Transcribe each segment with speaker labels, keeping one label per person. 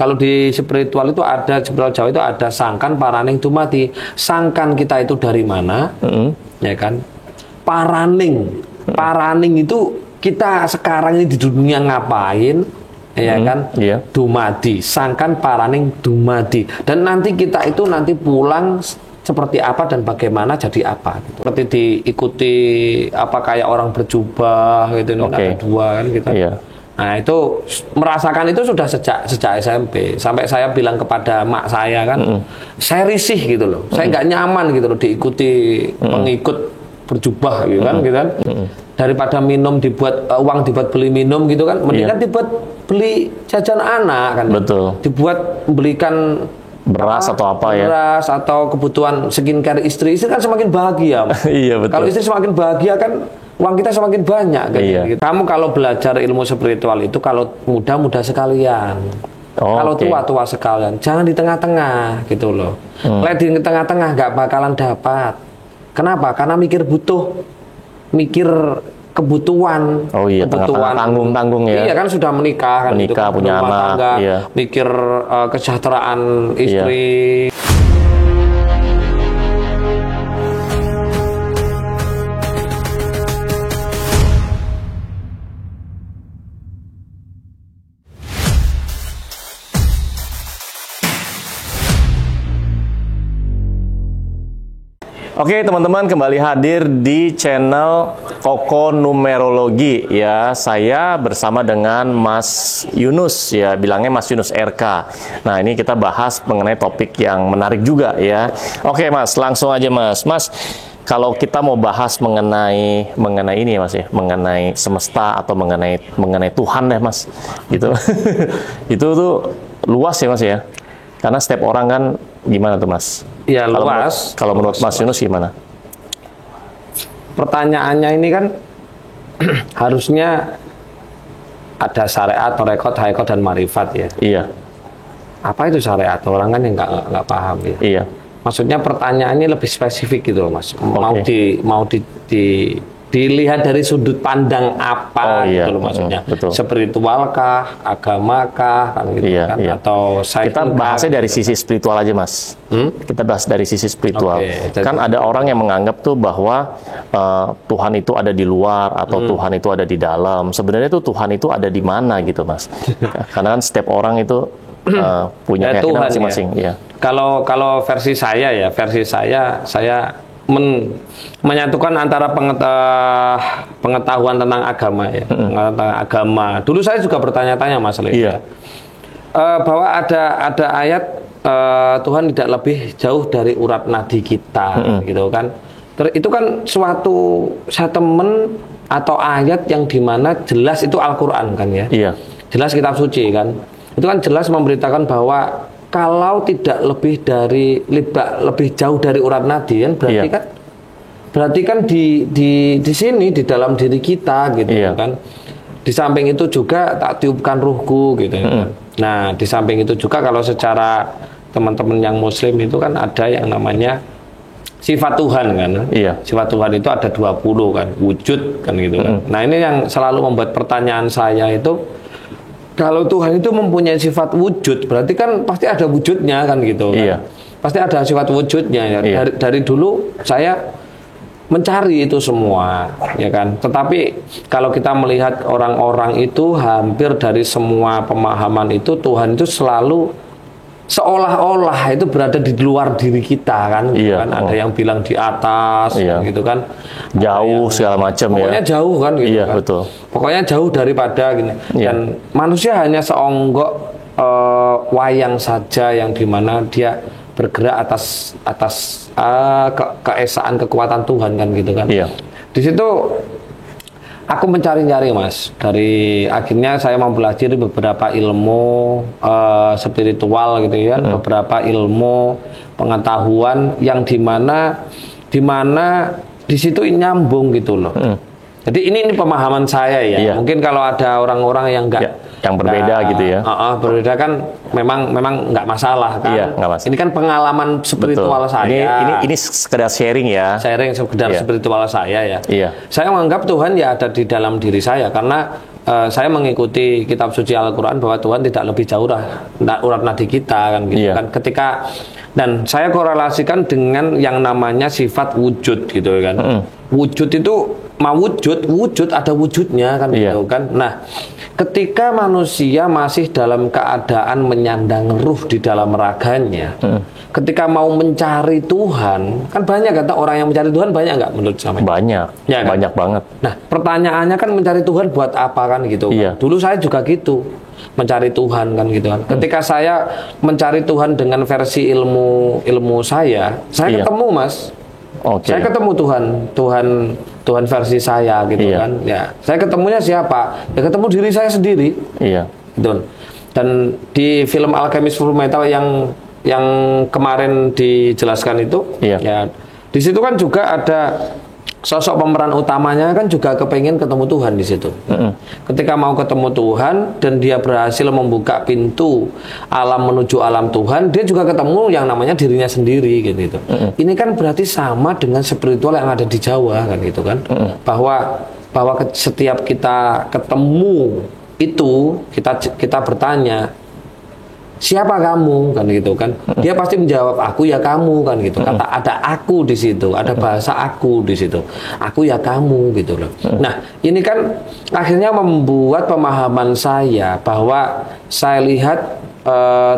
Speaker 1: Kalau di spiritual itu ada, spiritual Jawa itu ada sangkan, paraning, dumadi. Sangkan kita itu dari mana? Ya kan? Paraning itu kita sekarang ini di dunia ngapain? Ya kan? Dumadi. Sangkan, paraning, dumadi. Dan nanti kita itu nanti pulang seperti apa dan bagaimana jadi apa gitu. Seperti diikuti apa kayak orang berjubah gitu, ada dua kan gitu. Nah itu merasakan itu sudah sejak SMP. Sampai saya bilang kepada mak saya kan, saya risih gitu loh, saya nggak nyaman gitu loh diikuti pengikut berjubah gitu kan, gitu kan. Daripada minum uang dibuat beli minum gitu kan, mendingan dibuat beli jajan anak kan.
Speaker 2: Betul.
Speaker 1: Dibuat belikan
Speaker 2: beras atau apa ya?
Speaker 1: Beras atau kebutuhan skincare istri kan semakin bahagia.
Speaker 2: Iya betul.
Speaker 1: Kalau istri semakin bahagia kan uang kita semakin banyak. Kan? Gitu. Kamu kalau belajar ilmu spiritual itu kalau muda sekalian, kalau tua sekalian, jangan di tengah-tengah gitu loh. Kalau di tengah-tengah nggak bakalan dapat. Kenapa? Karena mikir kebutuhan.
Speaker 2: Kebutuhan tanggung ya.
Speaker 1: Iya kan sudah menikah kan,
Speaker 2: menikah gitu, punya anak,
Speaker 1: tangga, mikir kesejahteraan istri.
Speaker 2: Oke teman-teman, kembali hadir di channel Koko Numerologi ya. Saya bersama dengan Mas Yunus ya, bilangnya Mas Yunus RK. Nah ini kita bahas mengenai topik yang menarik juga ya. Oke Mas, langsung aja Mas. Mas, kalau kita mau bahas mengenai ini ya Mas ya, mengenai semesta atau mengenai Tuhan deh Mas, gitu. Itu tuh luas ya Mas ya. Karena setiap orang kan gimana tuh Mas?
Speaker 1: Ya luas.
Speaker 2: Kalau menurut Mas Yunus gimana?
Speaker 1: Pertanyaannya ini kan harusnya ada syariat, rekod, haikot, dan marifat ya.
Speaker 2: Iya.
Speaker 1: Apa itu syariat? Orang kan yang nggak paham ya.
Speaker 2: Iya.
Speaker 1: Maksudnya pertanyaan ini lebih spesifik gitu loh Mas. Mau dilihat dari sudut pandang apa gitu loh maksudnya. Spiritualkah, agamakah kan gitu kan, atau
Speaker 2: kita bahasnya dari sisi spiritual aja Mas. Kita bahas dari sisi spiritual. Kan ada orang yang menganggap tuh bahwa Tuhan itu ada di luar atau Tuhan itu ada di dalam. Sebenarnya tuh Tuhan itu ada di mana gitu Mas. Karena kan setiap orang itu punya keyakinan masing-masing ya.
Speaker 1: Kalau versi saya menyatukan antara pengetahuan tentang agama ya, tentang agama. Dulu saya juga bertanya-tanya masalah itu. Bahwa ada ayat Tuhan tidak lebih jauh dari urat nadi kita, gitu kan. Itu kan suatu statement atau ayat yang dimana jelas itu Al-Quran kan ya. Jelas kitab suci kan. Itu kan jelas memberitakan bahwa kalau tidak lebih jauh dari urat nadi kan berarti kan di sini di dalam diri kita gitu kan. Di samping itu juga tak tiupkan ruhku gitu kan. Nah, di samping itu juga kalau secara teman-teman yang muslim itu kan ada yang namanya sifat Tuhan kan. Sifat Tuhan itu ada 20 kan, wujud kan gitu kan. Nah, ini yang selalu membuat pertanyaan saya itu, kalau Tuhan itu mempunyai sifat wujud, berarti kan pasti ada wujudnya kan gitu kan. Pasti ada sifat wujudnya ya. Dari dulu saya mencari itu semua ya kan. Tetapi kalau kita melihat orang-orang itu hampir dari semua pemahaman itu Tuhan itu selalu seolah-olah itu berada di luar diri kita kan, gitu kan. Ada yang bilang di atas gitu kan,
Speaker 2: jauh segala macam ya,
Speaker 1: pokoknya jauh kan gitu kan.
Speaker 2: Betul.
Speaker 1: Pokoknya jauh daripada gini. Dan manusia hanya seonggok wayang saja yang dimana dia bergerak atas keesaan kekuatan Tuhan kan gitu kan. Di situ aku mencari-cari Mas, dari akhirnya saya mempelajari beberapa ilmu spiritual gitu ya, beberapa ilmu pengetahuan yang dimana di situ nyambung gitu loh. Jadi ini pemahaman saya ya. Mungkin kalau ada orang-orang yang
Speaker 2: yang berbeda gitu ya.
Speaker 1: Berbeda kan memang nggak masalah kan.
Speaker 2: Nggak masalah.
Speaker 1: Ini kan pengalaman spiritual saya.
Speaker 2: Ini sekedar sharing ya.
Speaker 1: Sharing sekedar spiritual saya ya. Saya menganggap Tuhan ya ada di dalam diri saya karena saya mengikuti kitab suci Al-Quran bahwa Tuhan tidak lebih jauh lah urat nadi kita kan gitu kan. Ketika dan saya korelasikan dengan yang namanya sifat wujud gitu kan. Wujud itu mau wujud ada wujudnya kan gitu kan. Nah, ketika manusia masih dalam keadaan menyandang ruh di dalam raganya, ketika mau mencari Tuhan, kan banyak kata orang yang mencari Tuhan banyak nggak menurut saya?
Speaker 2: Banyak, ya, kan? Banyak banget.
Speaker 1: Nah, pertanyaannya kan mencari Tuhan buat apa kan gitu? Kan? Dulu saya juga gitu, mencari Tuhan kan gitu kan. Ketika saya mencari Tuhan dengan versi ilmu saya ketemu Mas. Saya ketemu Tuhan versi saya gitu kan. Ya, saya ketemunya siapa? Ya ketemu diri saya sendiri. Gitu. Dan di film Alchemist Fullmetal yang kemarin dijelaskan itu, ya di situ kan juga ada sosok pemeran utamanya kan juga kepengen ketemu Tuhan di situ. Ketika mau ketemu Tuhan dan dia berhasil membuka pintu alam menuju alam Tuhan, dia juga ketemu yang namanya dirinya sendiri gitu. Ini kan berarti sama dengan spiritual yang ada di Jawa kan gitu kan. Bahwa setiap kita ketemu itu kita bertanya, siapa kamu kan gitu kan? Dia pasti menjawab aku ya kamu kan gitu. Kata ada aku di situ, ada bahasa aku di situ. Aku ya kamu gitu loh. Nah, ini kan akhirnya membuat pemahaman saya bahwa saya lihat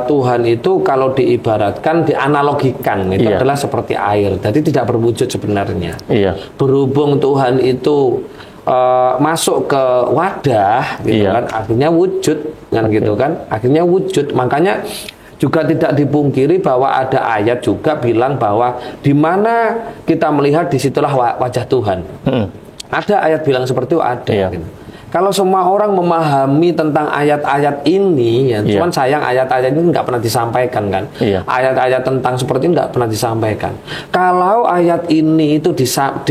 Speaker 1: Tuhan itu kalau diibaratkan, dianalogikan itu adalah seperti air. Jadi tidak berwujud sebenarnya. Berhubung Tuhan itu masuk ke wadah gitu kan, akhirnya wujud kan gitu kan, akhirnya wujud. Makanya juga tidak dipungkiri bahwa ada ayat juga bilang bahwa di mana kita melihat disitulah wajah Tuhan. Ada ayat bilang seperti itu, ada gitu. Kalau semua orang memahami tentang ayat-ayat ini, ya, cuman sayang ayat-ayat ini nggak pernah disampaikan kan. Ayat-ayat tentang seperti ini nggak pernah disampaikan. Kalau ayat ini itu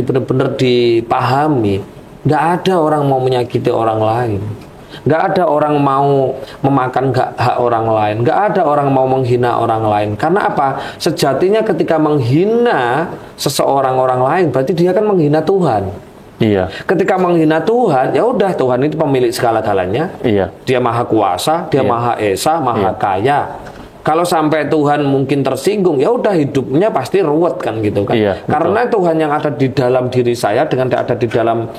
Speaker 1: benar-benar dipahami, nggak ada orang mau menyakiti orang lain, nggak ada orang mau memakan hak orang lain, nggak ada orang mau menghina orang lain. Karena apa? Sejatinya ketika menghina seseorang orang lain, berarti dia kan menghina Tuhan. Ketika menghina Tuhan, ya udah Tuhan itu pemilik segala-galanya. Dia maha kuasa, dia maha esa, maha kaya. Kalau sampai Tuhan mungkin tersinggung, ya udah hidupnya pasti ruwet kan gitu kan. Karena Tuhan yang ada di dalam diri saya dengan ada di dalam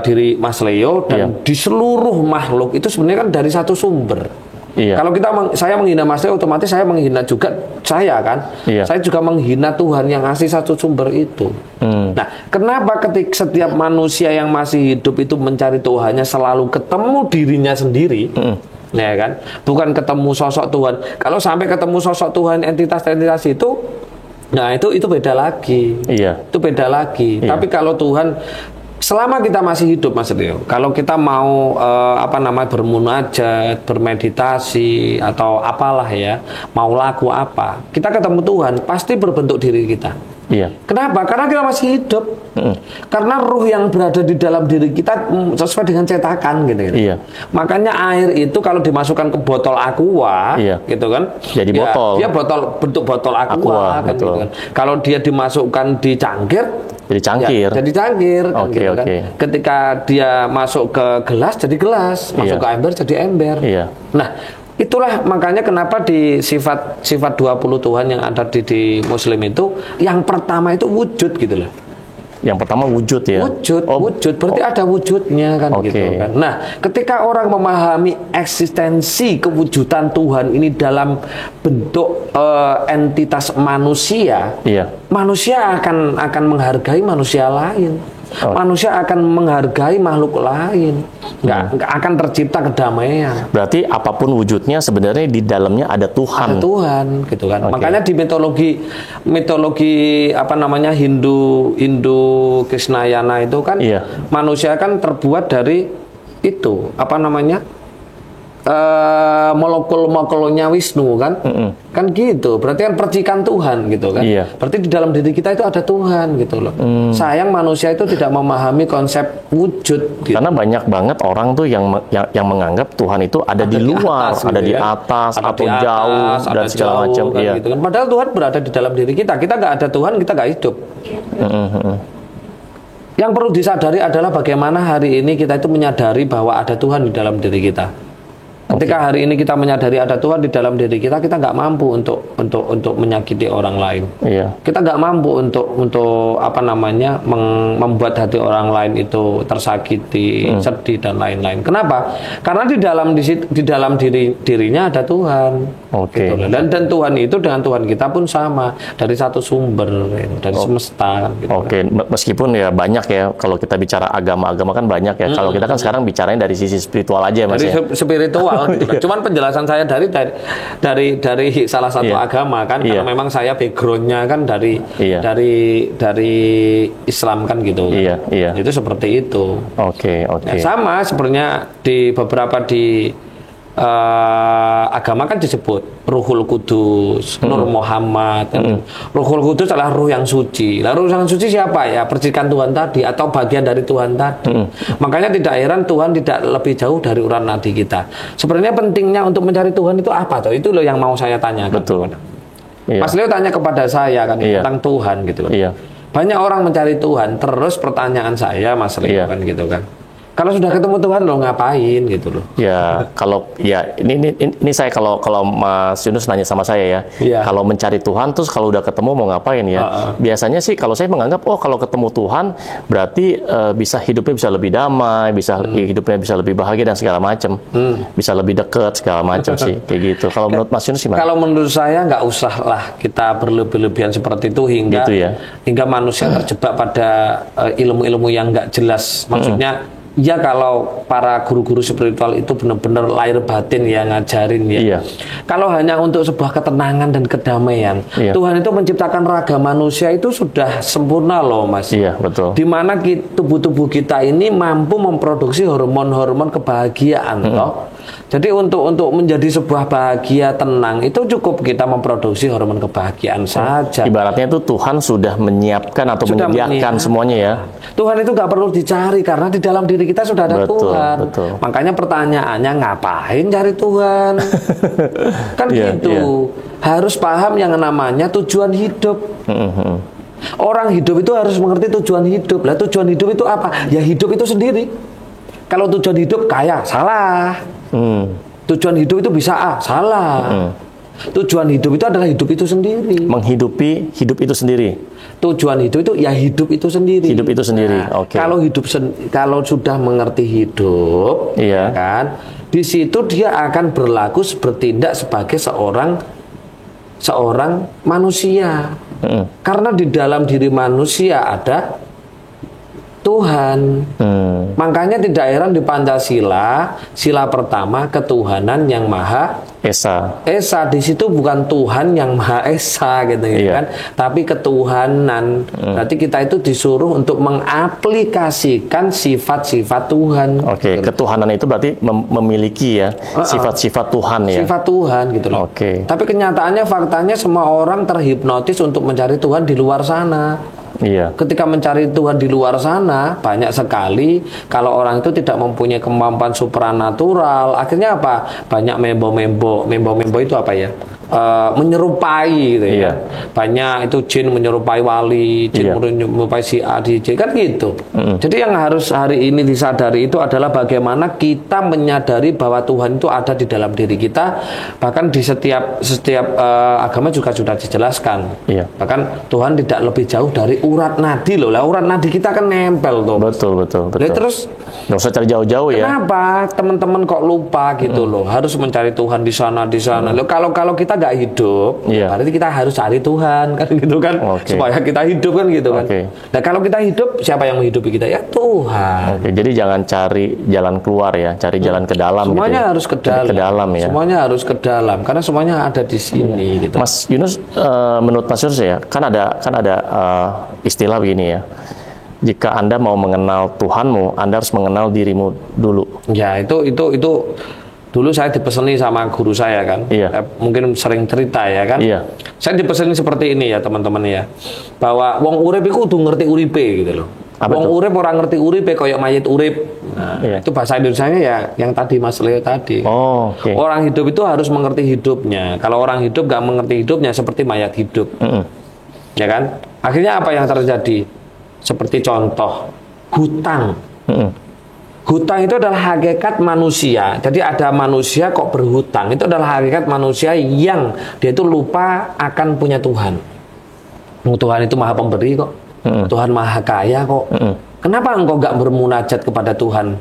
Speaker 1: diri Mas Leo dan di seluruh makhluk itu sebenarnya kan dari satu sumber. Kalau saya menghina Mas Leo, otomatis saya menghina juga saya kan. Saya juga menghina Tuhan yang ngasih satu sumber itu. Nah, kenapa ketika setiap manusia yang masih hidup itu mencari Tuhannya selalu ketemu dirinya sendiri? Ya kan, bukan ketemu sosok Tuhan. Kalau sampai ketemu sosok Tuhan, entitas-entitas itu, nah itu beda lagi. Itu beda lagi. Tapi kalau Tuhan, selama kita masih hidup Mas Leo, kalau kita mau bermunajat, bermeditasi atau apalah ya, mau laku apa, kita ketemu Tuhan pasti berbentuk diri kita. Kenapa? Karena kita masih hidup. Karena ruh yang berada di dalam diri kita sesuai dengan cetakan gitu. Makanya air itu kalau dimasukkan ke botol aqua, gitu kan,
Speaker 2: jadi botol.
Speaker 1: Dia bentuk botol aqua kan, gitu kan. Kalau dia dimasukkan di cangkir,
Speaker 2: jadi cangkir.
Speaker 1: Ya, jadi cangkir kan, gitu kan. Ketika dia masuk ke gelas jadi gelas, masuk ke ember jadi ember. Nah, itulah makanya kenapa di sifat 20 Tuhan yang ada di Muslim itu yang pertama itu wujud gitu loh.
Speaker 2: Yang pertama wujud ya.
Speaker 1: Wujud berarti ada wujudnya kan gitu kan. Nah, ketika orang memahami eksistensi kewujudan Tuhan ini dalam bentuk entitas manusia, manusia akan menghargai manusia lain. Manusia akan menghargai makhluk lain. Nggak akan tercipta kedamaian.
Speaker 2: Berarti apapun wujudnya sebenarnya di dalamnya ada Tuhan.
Speaker 1: Ada Tuhan, gitu kan. Makanya di mitologi Hindu Krishnayana itu kan manusia kan terbuat dari itu molekul-molekulnya Wisnu kan, kan gitu. Berarti kan percikan Tuhan gitu kan. Berarti di dalam diri kita itu ada Tuhan gitu loh. Sayang manusia itu tidak memahami konsep wujud. Gitu.
Speaker 2: Karena banyak banget orang tuh yang menganggap Tuhan itu ada di luar,
Speaker 1: atas,
Speaker 2: ada
Speaker 1: gitu
Speaker 2: di atas
Speaker 1: ada
Speaker 2: atau
Speaker 1: di atas,
Speaker 2: jauh dan segala macam.
Speaker 1: Kan, gitu kan. Padahal Tuhan berada di dalam diri kita. Kita nggak ada Tuhan, kita nggak hidup. Yang perlu disadari adalah bagaimana hari ini kita itu menyadari bahwa ada Tuhan di dalam diri kita. Ketika hari ini kita menyadari ada Tuhan di dalam diri kita, kita nggak mampu untuk menyakiti orang lain.
Speaker 2: Iya.
Speaker 1: Kita nggak mampu untuk apa namanya membuat hati orang lain itu tersakiti, sedih dan lain-lain. Kenapa? Karena di dalam dirinya ada Tuhan.
Speaker 2: Oke.
Speaker 1: Gitu. Dan Tuhan itu dengan Tuhan kita pun sama, dari satu sumber, gitu, dari semesta. Gitu.
Speaker 2: Oke, meskipun ya banyak ya, kalau kita bicara agama-agama kan banyak ya. Kalau kita kan sekarang bicaranya dari sisi spiritual aja, Mas.
Speaker 1: Dari spiritual. Cuman penjelasan saya dari salah satu agama kan, karena memang saya backgroundnya kan dari Islam kan gitu. Kan. Itu seperti itu.
Speaker 2: Oke.
Speaker 1: Ya, sama sebenarnya di beberapa agama kan disebut Ruhul Kudus, Nur Muhammad. Ruhul Kudus adalah ruh yang suci. Lalu ruh yang suci siapa ya? Percikan Tuhan tadi atau bagian dari Tuhan tadi. Makanya tidak heran Tuhan tidak lebih jauh dari urat nadi kita. Sebenarnya pentingnya untuk mencari Tuhan itu apa toh? Itu loh yang mau saya tanyakan.
Speaker 2: Betul.
Speaker 1: Mas Leo tanya kepada saya kan tentang Tuhan gitu loh. Banyak orang mencari Tuhan, terus pertanyaan saya Mas Leo kan gitu kan. Kalau sudah ketemu Tuhan lo ngapain gitu loh?
Speaker 2: Ya, kalau ini saya kalau Mas Yunus nanya sama saya ya, kalau mencari Tuhan terus kalau udah ketemu mau ngapain ya? Biasanya sih kalau saya menganggap kalau ketemu Tuhan berarti hidupnya bisa lebih damai, hidupnya bisa lebih bahagia dan segala macam, bisa lebih dekat segala macam sih kayak gitu. Kalau menurut Mas Yunus gimana?
Speaker 1: Kalau menurut saya nggak usah lah kita berlebih-lebihan seperti itu hingga
Speaker 2: gitu ya?
Speaker 1: Hingga manusia terjebak pada ilmu-ilmu yang nggak jelas. Maksudnya ya kalau para guru-guru spiritual itu benar-benar lahir batin yang ngajarin ya. Kalau hanya untuk sebuah ketenangan dan kedamaian, Tuhan itu menciptakan raga manusia itu sudah sempurna loh Mas.
Speaker 2: Iya, betul.
Speaker 1: Di mana tubuh-tubuh kita ini mampu memproduksi hormon-hormon kebahagiaan toh. Jadi untuk menjadi sebuah bahagia tenang itu cukup kita memproduksi hormon kebahagiaan saja.
Speaker 2: Ibaratnya itu Tuhan sudah menyiapkan atau menyediakan semuanya ya.
Speaker 1: Tuhan itu nggak perlu dicari karena di dalam diri kita sudah ada Tuhan.
Speaker 2: Betul.
Speaker 1: Makanya pertanyaannya ngapain cari Tuhan? Kan gitu. Harus paham yang namanya tujuan hidup. Orang hidup itu harus mengerti tujuan hidup. Lah tujuan hidup itu apa? Ya hidup itu sendiri. Kalau tujuan hidup kaya, salah. Tujuan hidup itu bisa salah. Tujuan hidup itu adalah hidup itu sendiri.
Speaker 2: Menghidupi hidup itu sendiri.
Speaker 1: Tujuan hidup itu ya hidup itu sendiri.
Speaker 2: Hidup itu sendiri.
Speaker 1: Nah,
Speaker 2: Oke.
Speaker 1: Kalau sudah mengerti hidup, ya kan, di situ dia akan bertindak sebagai seorang manusia. Karena di dalam diri manusia ada Tuhan. Makanya tidak heran di Pancasila, sila pertama ketuhanan yang Maha
Speaker 2: Esa.
Speaker 1: Di situ bukan Tuhan yang Maha Esa gitu kan, tapi ketuhanan. Berarti kita itu disuruh untuk mengaplikasikan sifat-sifat Tuhan.
Speaker 2: Oke, ketuhanan itu berarti memiliki ya sifat-sifat Tuhan ya.
Speaker 1: Sifat Tuhan gitu loh.
Speaker 2: Oke.
Speaker 1: Tapi kenyataannya faktanya semua orang terhipnotis untuk mencari Tuhan di luar sana. Ketika mencari Tuhan di luar sana, banyak sekali kalau orang itu tidak mempunyai kemampuan supranatural, akhirnya apa? Banyak membo itu apa ya? Menyerupai gitu ya. Banyak itu jin menyerupai wali, jin menyerupai si A, di J, kan gitu. Jadi yang harus hari ini disadari itu adalah bagaimana kita menyadari bahwa Tuhan itu ada di dalam diri kita. Bahkan di setiap agama juga sudah dijelaskan. Bahkan Tuhan tidak lebih jauh dari urat nadi loh. Lah urat nadi kita kan nempel tuh.
Speaker 2: Betul.
Speaker 1: Terus
Speaker 2: nggak usah cari jauh-jauh ya.
Speaker 1: Kenapa teman-teman kok lupa gitu loh? Harus mencari Tuhan di sana. Loh, kalau kita nggak hidup, berarti kita harus cari Tuhan kan gitu kan, supaya kita hidup kan gitu kan. Nah kalau kita hidup, siapa yang menghidupi kita? Ya Tuhan.
Speaker 2: Jadi jangan cari jalan keluar ya, cari jalan ke dalam.
Speaker 1: Semuanya
Speaker 2: gitu.
Speaker 1: Harus ke dalam.
Speaker 2: Ke dalam ya.
Speaker 1: Semuanya harus ke dalam karena semuanya ada di sini. Gitu.
Speaker 2: Mas Yunus, menurut Mas Yunus ya, kan ada istilah begini ya. Jika Anda mau mengenal Tuhanmu, Anda harus mengenal dirimu dulu.
Speaker 1: Ya itu dulu saya dipeseni sama guru saya kan, mungkin sering cerita ya kan. Saya dipeseni seperti ini ya teman-teman ya, bahwa wong urip iku kudu ngerti uripe gitu loh. Wong urip ora ngerti uripe koyo mayit urip. Nah, itu bahasa Indonesianya ya yang tadi Mas Leo tadi. Orang hidup itu harus mengerti hidupnya. Kalau orang hidup gak mengerti hidupnya seperti mayat hidup. Ya kan? Akhirnya apa yang terjadi? Seperti contoh hutang. Hutang itu adalah hakikat manusia. Jadi ada manusia kok berhutang. Itu adalah hakikat manusia yang dia itu lupa akan punya Tuhan. Tuhan itu maha pemberi kok. Tuhan maha kaya kok. Kenapa engkau nggak bermunajat kepada Tuhan?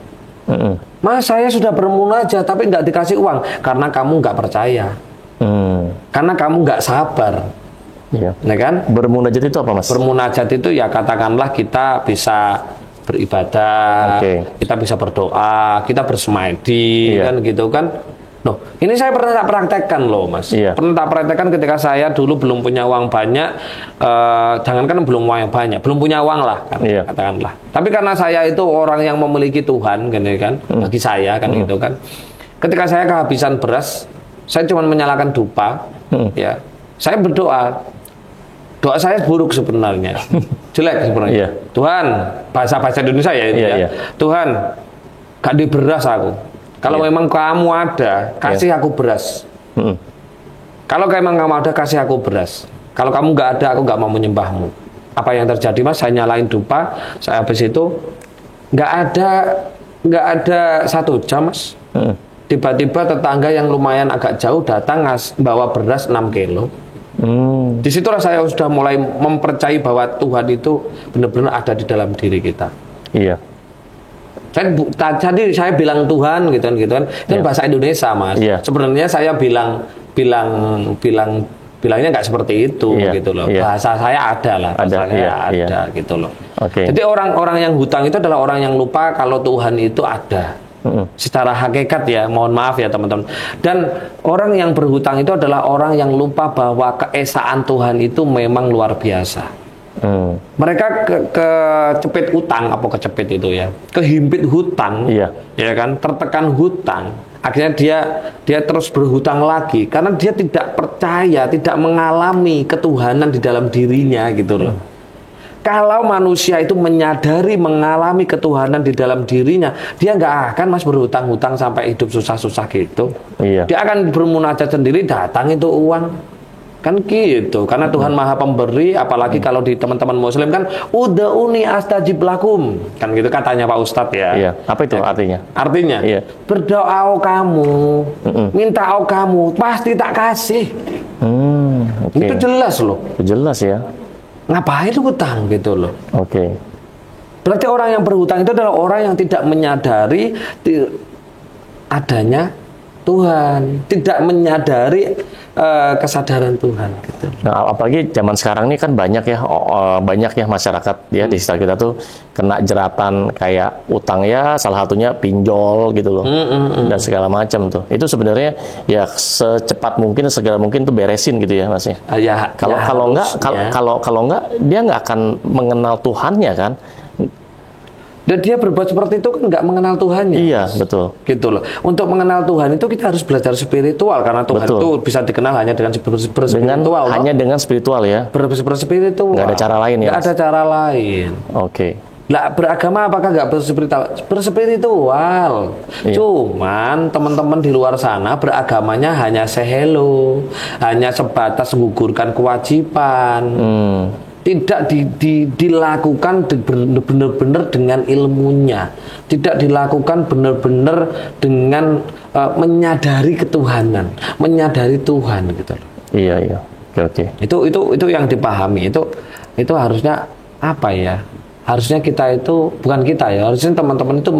Speaker 1: Mas, saya sudah bermunajat tapi nggak dikasih uang. Karena kamu nggak percaya. Karena kamu nggak sabar.
Speaker 2: Iya.
Speaker 1: Ya kan?
Speaker 2: Bermunajat itu apa, Mas?
Speaker 1: Bermunajat itu ya katakanlah kita bisa beribadah, kita bisa berdoa, kita bersemadi, kan gitu kan. Loh, ini saya pernah tak praktekkan loh, Mas. Pernah tak praktekkan ketika saya dulu belum punya uang banyak, jangankan belum uang yang banyak, belum punya uang lah, kan, katakanlah. Tapi karena saya itu orang yang memiliki Tuhan, kan, bagi saya kan gitu kan. Ketika saya kehabisan beras, saya cuma menyalakan dupa, ya. Saya berdoa. Doa saya buruk sebenarnya, jelek sebenarnya. Tuhan, bahasa Indonesia ya, Tuhan, gak di beras aku. Kalau memang kamu ada, kasih aku beras. Kalau memang kamu ada, kasih aku beras. Kalau kamu nggak ada, aku nggak mau menyembahmu. Apa yang terjadi, Mas? Saya nyalain dupa, saya habis itu nggak ada 1 jam, Mas. Tiba-tiba tetangga yang lumayan agak jauh datang bawa beras 6 kilo. Disitulah saya sudah mulai mempercayai bahwa Tuhan itu benar-benar ada di dalam diri kita.
Speaker 2: Iya.
Speaker 1: Jadi saya bilang Tuhan gitu kan, itu bahasa Indonesia, Mas. Sebenarnya saya bilangnya nggak seperti itu, gitu loh. Bahasa saya ada lah, ada gitu loh. Jadi orang-orang yang hutang itu adalah orang yang lupa kalau Tuhan itu ada. Secara hakikat ya, mohon maaf ya teman-teman. Dan orang yang berhutang itu adalah orang yang lupa bahwa keesaan Tuhan itu memang luar biasa. Mereka kecepit utang, apa kecepit itu ya, kehimpit hutang, ya kan, tertekan hutang. Akhirnya dia terus berhutang lagi karena dia tidak percaya, tidak mengalami ketuhanan di dalam dirinya gitu loh. Kalau manusia itu menyadari, mengalami ketuhanan di dalam dirinya, dia nggak akan, Mas, berhutang-hutang sampai hidup susah-susah gitu. Dia akan bermunajat sendiri, datang itu uang. Kan gitu. Karena Tuhan Maha Pemberi, apalagi kalau di teman-teman Muslim kan, ud'uni astajib lakum. Kan gitu katanya Pak Ustadz ya.
Speaker 2: Apa itu artinya?
Speaker 1: Artinya, berdoa kamu, minta kamu, pasti tak kasih. Itu jelas loh.
Speaker 2: Jelas ya.
Speaker 1: Ngapain hutang gitu loh. Berarti orang yang berhutang itu adalah orang yang tidak menyadari adanya Tuhan, tidak menyadari kesadaran Tuhan gitu.
Speaker 2: Nah, apalagi zaman sekarang ini kan banyak ya masyarakat ya di sekitar kita tuh kena jeratan kayak utang ya, salah satunya pinjol gitu loh. Dan segala macam tuh. Itu sebenarnya ya secepat mungkin, segala mungkin tuh beresin gitu ya, Mas ya. Kalau enggak dia nggak akan mengenal Tuhannya kan.
Speaker 1: Dan dia berbuat seperti itu kan nggak mengenal Tuhannya.
Speaker 2: Iya, betul.
Speaker 1: Gitu loh. Untuk mengenal Tuhan itu kita harus belajar spiritual, karena Tuhan itu bisa dikenal hanya dengan berspiritual.
Speaker 2: Hanya dengan spiritual ya.
Speaker 1: Berspiritual.
Speaker 2: Nggak ada cara lain ya.
Speaker 1: Nggak ada cara lain. Lah, beragama apakah nggak berspiritual? Berspiritual. Cuman teman-teman di luar sana beragamanya hanya sehelo, hanya sebatas menggugurkan kewajiban. Tidak dilakukan benar-benar dengan ilmunya, tidak dilakukan benar-benar dengan menyadari ketuhanan, menyadari Tuhan gitu loh.
Speaker 2: Iya.
Speaker 1: Itu yang dipahami. Itu harusnya apa ya? Harusnya kita itu, bukan kita ya, harusnya teman-teman itu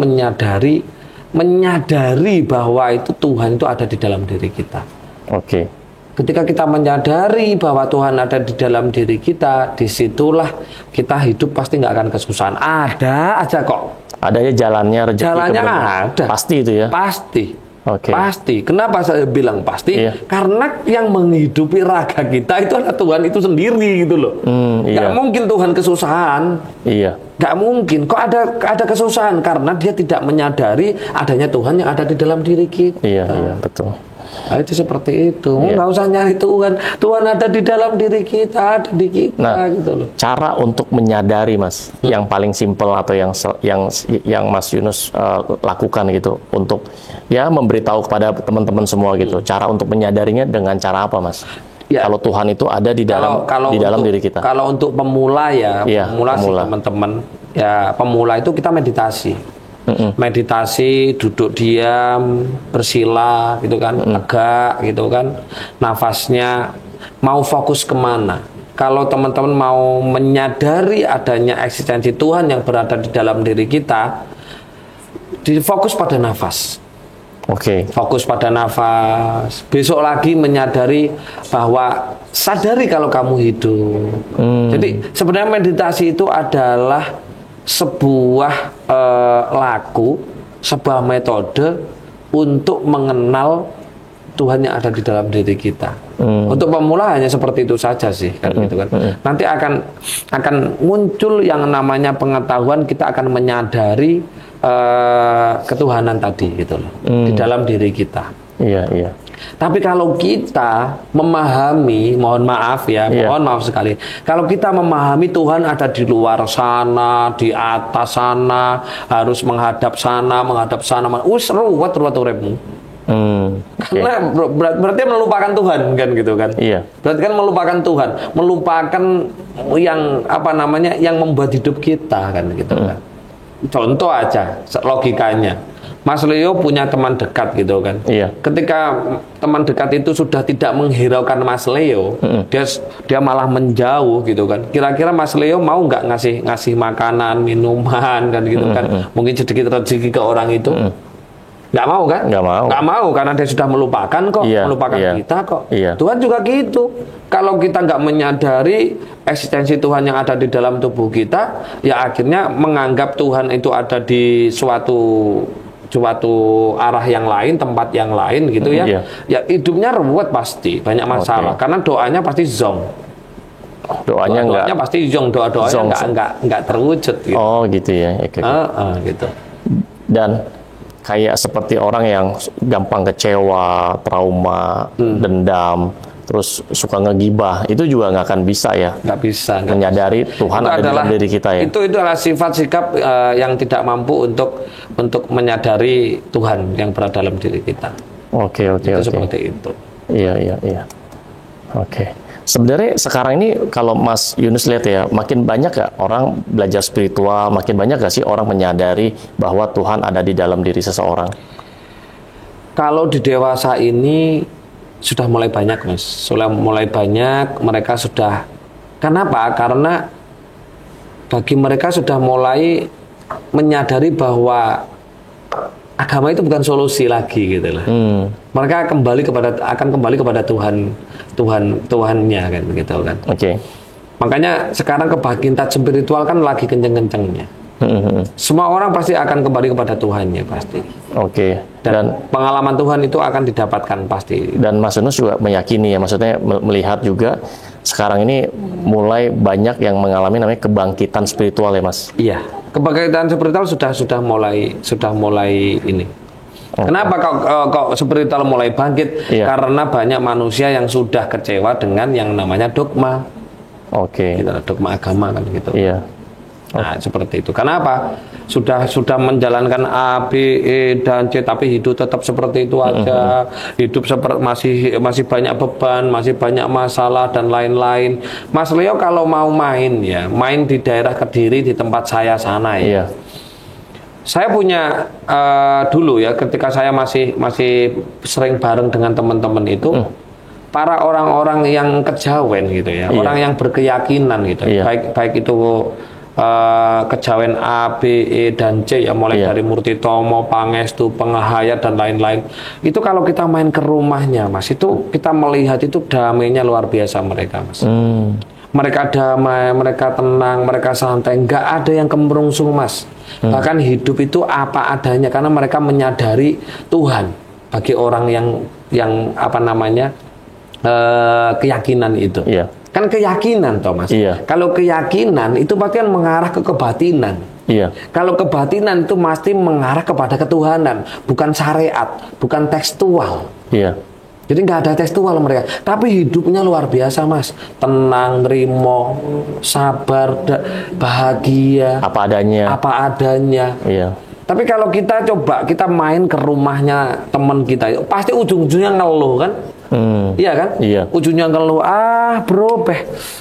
Speaker 1: menyadari bahwa itu Tuhan itu ada di dalam diri kita. Ketika kita menyadari bahwa Tuhan ada di dalam diri kita, disitulah kita hidup pasti nggak akan kesusahan. Ada aja kok.
Speaker 2: Ada ya jalannya, rezeki.
Speaker 1: Jalannya ada.
Speaker 2: Pasti itu ya.
Speaker 1: Pasti. Pasti. Kenapa saya bilang pasti? Karena yang menghidupi raga kita itu adalah Tuhan itu sendiri gitu loh. Nggak mungkin Tuhan kesusahan. Nggak mungkin. Kok ada kesusahan? Karena dia tidak menyadari adanya Tuhan yang ada di dalam diri kita.
Speaker 2: Iya, betul.
Speaker 1: Nah, itu seperti itu. Nggak usah nyari Tuhan. Tuhan ada di dalam diri kita, ada di kita gitu loh.
Speaker 2: Cara untuk menyadari, Mas, yang paling simpel atau yang Mas Yunus lakukan gitu untuk ya memberitahu kepada teman-teman semua gitu. Cara untuk menyadarinya dengan cara apa, Mas? Kalau Tuhan itu ada di dalam diri kita.
Speaker 1: Kalau untuk pemula ya, pemula sih teman-teman. ya pemula itu kita meditasi. Meditasi, duduk diam, bersila gitu kan, tegak gitu kan, nafasnya mau fokus kemana. Kalau teman-teman mau menyadari adanya eksistensi Tuhan yang berada di dalam diri kita, difokus pada nafas. Fokus pada nafas. Besok lagi menyadari bahwa sadari kalau kamu hidup. Jadi sebenarnya meditasi itu adalah sebuah laku, sebuah metode untuk mengenal Tuhan yang ada di dalam diri kita. Untuk pemula hanya seperti itu saja sih, kan gitu kan. Nanti akan muncul yang namanya pengetahuan, kita akan menyadari ketuhanan tadi gitu loh, di dalam diri kita. Iya. Tapi kalau kita memahami, mohon maaf sekali, kalau kita memahami Tuhan ada di luar sana, di atas sana, harus menghadap sana, ruwet uripmu. Karena berarti melupakan Tuhan kan gitu kan. Berarti kan melupakan Tuhan, melupakan yang yang membuat hidup kita kan gitu kan. Contoh aja logikanya, Mas Leo punya teman dekat gitu kan. Ketika teman dekat itu sudah tidak menghiraukan Mas Leo, dia malah menjauh gitu kan. Kira-kira Mas Leo mau nggak ngasih makanan, minuman kan gitu kan? Mungkin sedikit rezeki ke orang itu. Nggak mau kan? Nggak mau karena dia sudah melupakan kok, melupakan kita kok. Tuhan juga gitu. Kalau kita nggak menyadari eksistensi Tuhan yang ada di dalam tubuh kita, ya akhirnya menganggap Tuhan itu ada di suatu arah yang lain, tempat yang lain gitu ya. Ya hidupnya ruwet pasti, banyak masalah. Karena doanya pasti zong. Doanya pasti zong, doanya nggak terwujud. Gitu.
Speaker 2: Oh gitu ya.
Speaker 1: Gitu.
Speaker 2: Dan kayak seperti orang yang gampang kecewa, trauma, dendam, terus suka ngegibah, itu juga nggak akan bisa ya?
Speaker 1: Nggak bisa.
Speaker 2: Menyadari Tuhan ada di dalam diri kita ya?
Speaker 1: Itu adalah sifat sikap yang tidak mampu untuk menyadari Tuhan yang berada dalam diri kita. Oke. Seperti itu.
Speaker 2: Iya. Oke. Sebenarnya sekarang ini kalau Mas Yunus lihat ya, makin banyak gak orang belajar spiritual, makin banyak gak sih orang menyadari bahwa Tuhan ada di dalam diri seseorang?
Speaker 1: Kalau di dewasa ini sudah mulai banyak, Mas. Sudah mulai banyak, mereka sudah. Kenapa? Karena bagi mereka sudah mulai menyadari bahwa agama itu bukan solusi lagi gitu lah. Mereka akan kembali kepada Tuhannya kan gitu kan. Makanya sekarang kebangkitan spiritual kan lagi kenceng-kencengnya. Semua orang pasti akan kembali kepada Tuhannya pasti. Dan pengalaman Tuhan itu akan didapatkan pasti.
Speaker 2: Dan Mas Yunus juga meyakini ya, maksudnya melihat juga sekarang ini mulai banyak yang mengalami namanya kebangkitan spiritual ya Mas.
Speaker 1: Iya, kebangkitan spiritual sudah mulai ini. Kenapa kok spiritual mulai bangkit? Karena banyak manusia yang sudah kecewa dengan yang namanya dogma. Gitu, dogma agama kan gitu. Nah, seperti itu. Kenapa? Sudah menjalankan A, B, E, dan C, tapi hidup tetap seperti itu aja. Hidup masih banyak beban, masih banyak masalah dan lain-lain. Mas Leo kalau mau main di daerah Kediri di tempat saya sana ya. Saya punya dulu ya, ketika saya masih sering bareng dengan teman-teman itu, para orang-orang yang kejawen gitu ya, orang yang berkeyakinan gitu, baik itu kejawen A, B, E, dan C ya, mulai dari Murti Tomo, Pangestu, Pengahayat dan lain-lain. Itu kalau kita main ke rumahnya, Mas, itu kita melihat itu damainya luar biasa mereka, Mas. Mereka damai, mereka tenang, mereka santai, nggak ada yang kemerungsung, Mas. Bahkan hidup itu apa adanya karena mereka menyadari Tuhan. Bagi orang yang keyakinan itu. Kan keyakinan, Thomas. Kalau keyakinan itu pasti kan mengarah ke kebatinan. Kalau kebatinan itu pasti mengarah kepada ketuhanan, bukan syariat, bukan tekstual. Jadi nggak ada tekstual mereka, tapi hidupnya luar biasa, Mas. Tenang, nerimo, sabar, bahagia.
Speaker 2: Apa adanya.
Speaker 1: Tapi kalau kita main ke rumahnya teman kita, pasti ujung-ujungnya ngeluh kan? Iya kan? Ujungnya ngeluh, bro,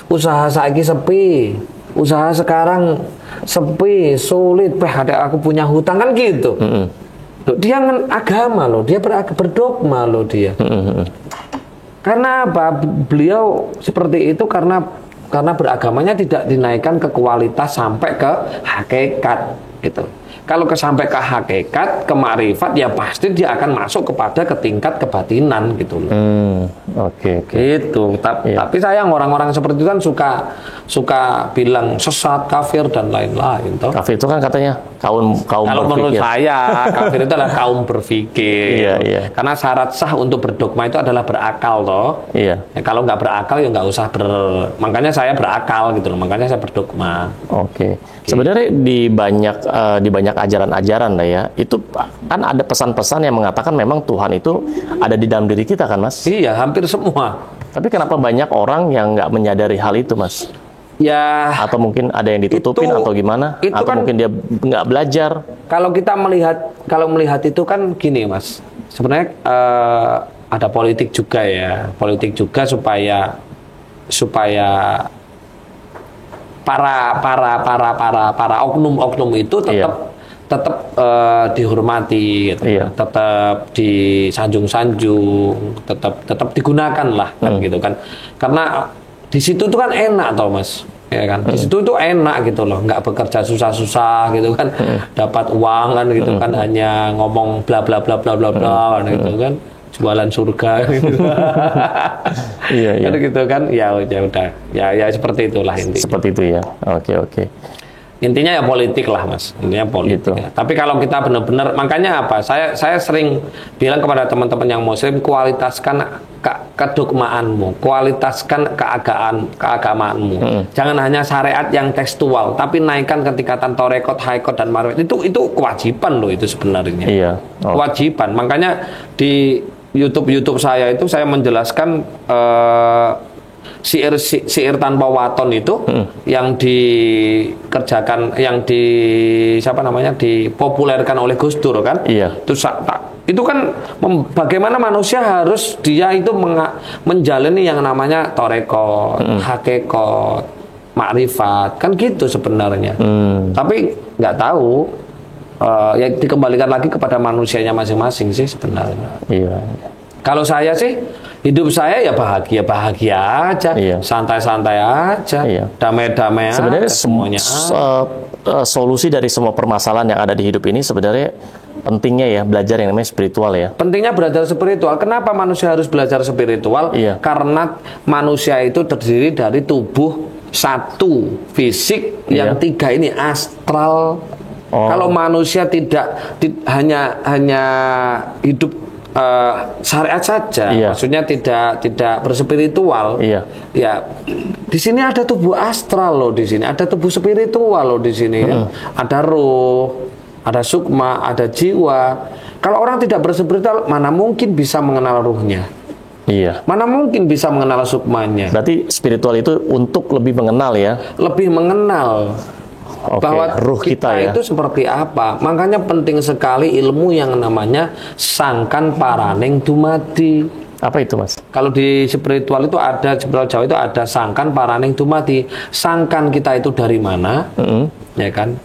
Speaker 1: usaha saiki sepi. usaha sekarang sepi, sulit, ada aku punya hutang kan gitu. Loh, dia kan agama loh, dia berdogma loh dia. Karena apa? Beliau seperti itu karena beragamanya tidak dinaikkan ke kualitas sampai ke hakikat gitu. Kalau sampai ke hakikat, ke makrifat, ya pasti dia akan masuk ke tingkat kebatinan gitu loh.
Speaker 2: Oke.
Speaker 1: Gitu. Tapi sayang orang-orang seperti itu kan suka bilang sesat, kafir dan lain-lain.
Speaker 2: Kafir itu kan katanya kaum
Speaker 1: kalau
Speaker 2: berpikir.
Speaker 1: menurut saya kafir itu adalah kaum berpikir.
Speaker 2: Iya.
Speaker 1: Karena syarat sah untuk berdogma itu adalah berakal toh.
Speaker 2: Iya.
Speaker 1: Ya, kalau nggak berakal ya nggak usah makanya saya berakal gitu loh. Makanya saya berdogma.
Speaker 2: Oke. Sebenarnya di banyak ajaran-ajaran lah ya, itu kan ada pesan-pesan yang mengatakan memang Tuhan itu ada di dalam diri kita kan, Mas?
Speaker 1: Iya, hampir semua.
Speaker 2: Tapi kenapa banyak orang yang nggak menyadari hal itu, Mas?
Speaker 1: Ya.
Speaker 2: Atau mungkin ada yang ditutupin atau gimana? Atau kan, mungkin dia nggak belajar? Kalau
Speaker 1: kita melihat itu kan gini, Mas. Sebenarnya ada politik juga ya, supaya para oknum itu tetap dihormati, gitu. Tetap disanjung-sanjung, tetap digunakan lah, kan gitu kan. Karena di situ tuh kan enak toh, Mas. Ya kan, di situ itu enak gitu loh, nggak bekerja susah-susah gitu kan, dapat uang kan gitu kan, hanya ngomong bla bla bla bla bla bla gitu kan, jualan surga gitu. Iya. Gitu kan, ya udah, ya seperti itulah intinya.
Speaker 2: Seperti itu ya, oke.
Speaker 1: Intinya ya politik lah, Mas. Intinya politik.
Speaker 2: Gitu.
Speaker 1: Ya. Tapi kalau kita benar-benar, makanya apa? Saya sering bilang kepada teman-teman yang Muslim, kualitaskan kedogmaanmu, kualitaskan keagamaanmu. Jangan hanya syariat yang tekstual, tapi naikkan ke tingkatan torekot, haikot dan marwet. Itu kewajiban loh itu sebenarnya.
Speaker 2: Iya.
Speaker 1: Kewajiban. Makanya di YouTube saya itu saya menjelaskan syair tanpa waton itu yang dikerjakan, yang dipopulerkan oleh Gus Dur kan.
Speaker 2: Iya.
Speaker 1: Itu kan bagaimana manusia harus dia itu menjalani yang namanya torekot, hakikat, makrifat, kan gitu sebenarnya. Tapi nggak tahu, ya dikembalikan lagi kepada manusianya masing-masing sih sebenarnya.
Speaker 2: Iya.
Speaker 1: Kalau saya sih, hidup saya ya bahagia aja, santai-santai aja, damai-damai aja.
Speaker 2: Sebenarnya
Speaker 1: semuanya.
Speaker 2: Solusi dari semua permasalahan yang ada di hidup ini sebenarnya pentingnya ya belajar yang namanya spiritual ya.
Speaker 1: Pentingnya belajar spiritual. Kenapa manusia harus belajar spiritual? Karena manusia itu terdiri dari tubuh satu fisik, yang tiga ini astral. Kalau manusia hanya hidup syariat saja, maksudnya tidak berspiritual. Ya, di sini ada tubuh astral loh, di sini ada tubuh spiritual loh, di sini ya. Ada roh, ada sukma, ada jiwa. Kalau orang tidak berspiritual, mana mungkin bisa mengenal ruhnya?
Speaker 2: Iya.
Speaker 1: Mana mungkin bisa mengenal sukmanya?
Speaker 2: Berarti spiritual itu untuk lebih mengenal ya?
Speaker 1: Lebih mengenal. Bahwa
Speaker 2: ruh kita ya.
Speaker 1: Itu seperti apa. Makanya penting sekali ilmu yang namanya sangkan paraning dumadi.
Speaker 2: Apa itu, Mas?
Speaker 1: Kalau di spiritual itu ada, spiritual Jawa itu ada sangkan paraning dumadi. Sangkan kita itu dari mana? Ya kan?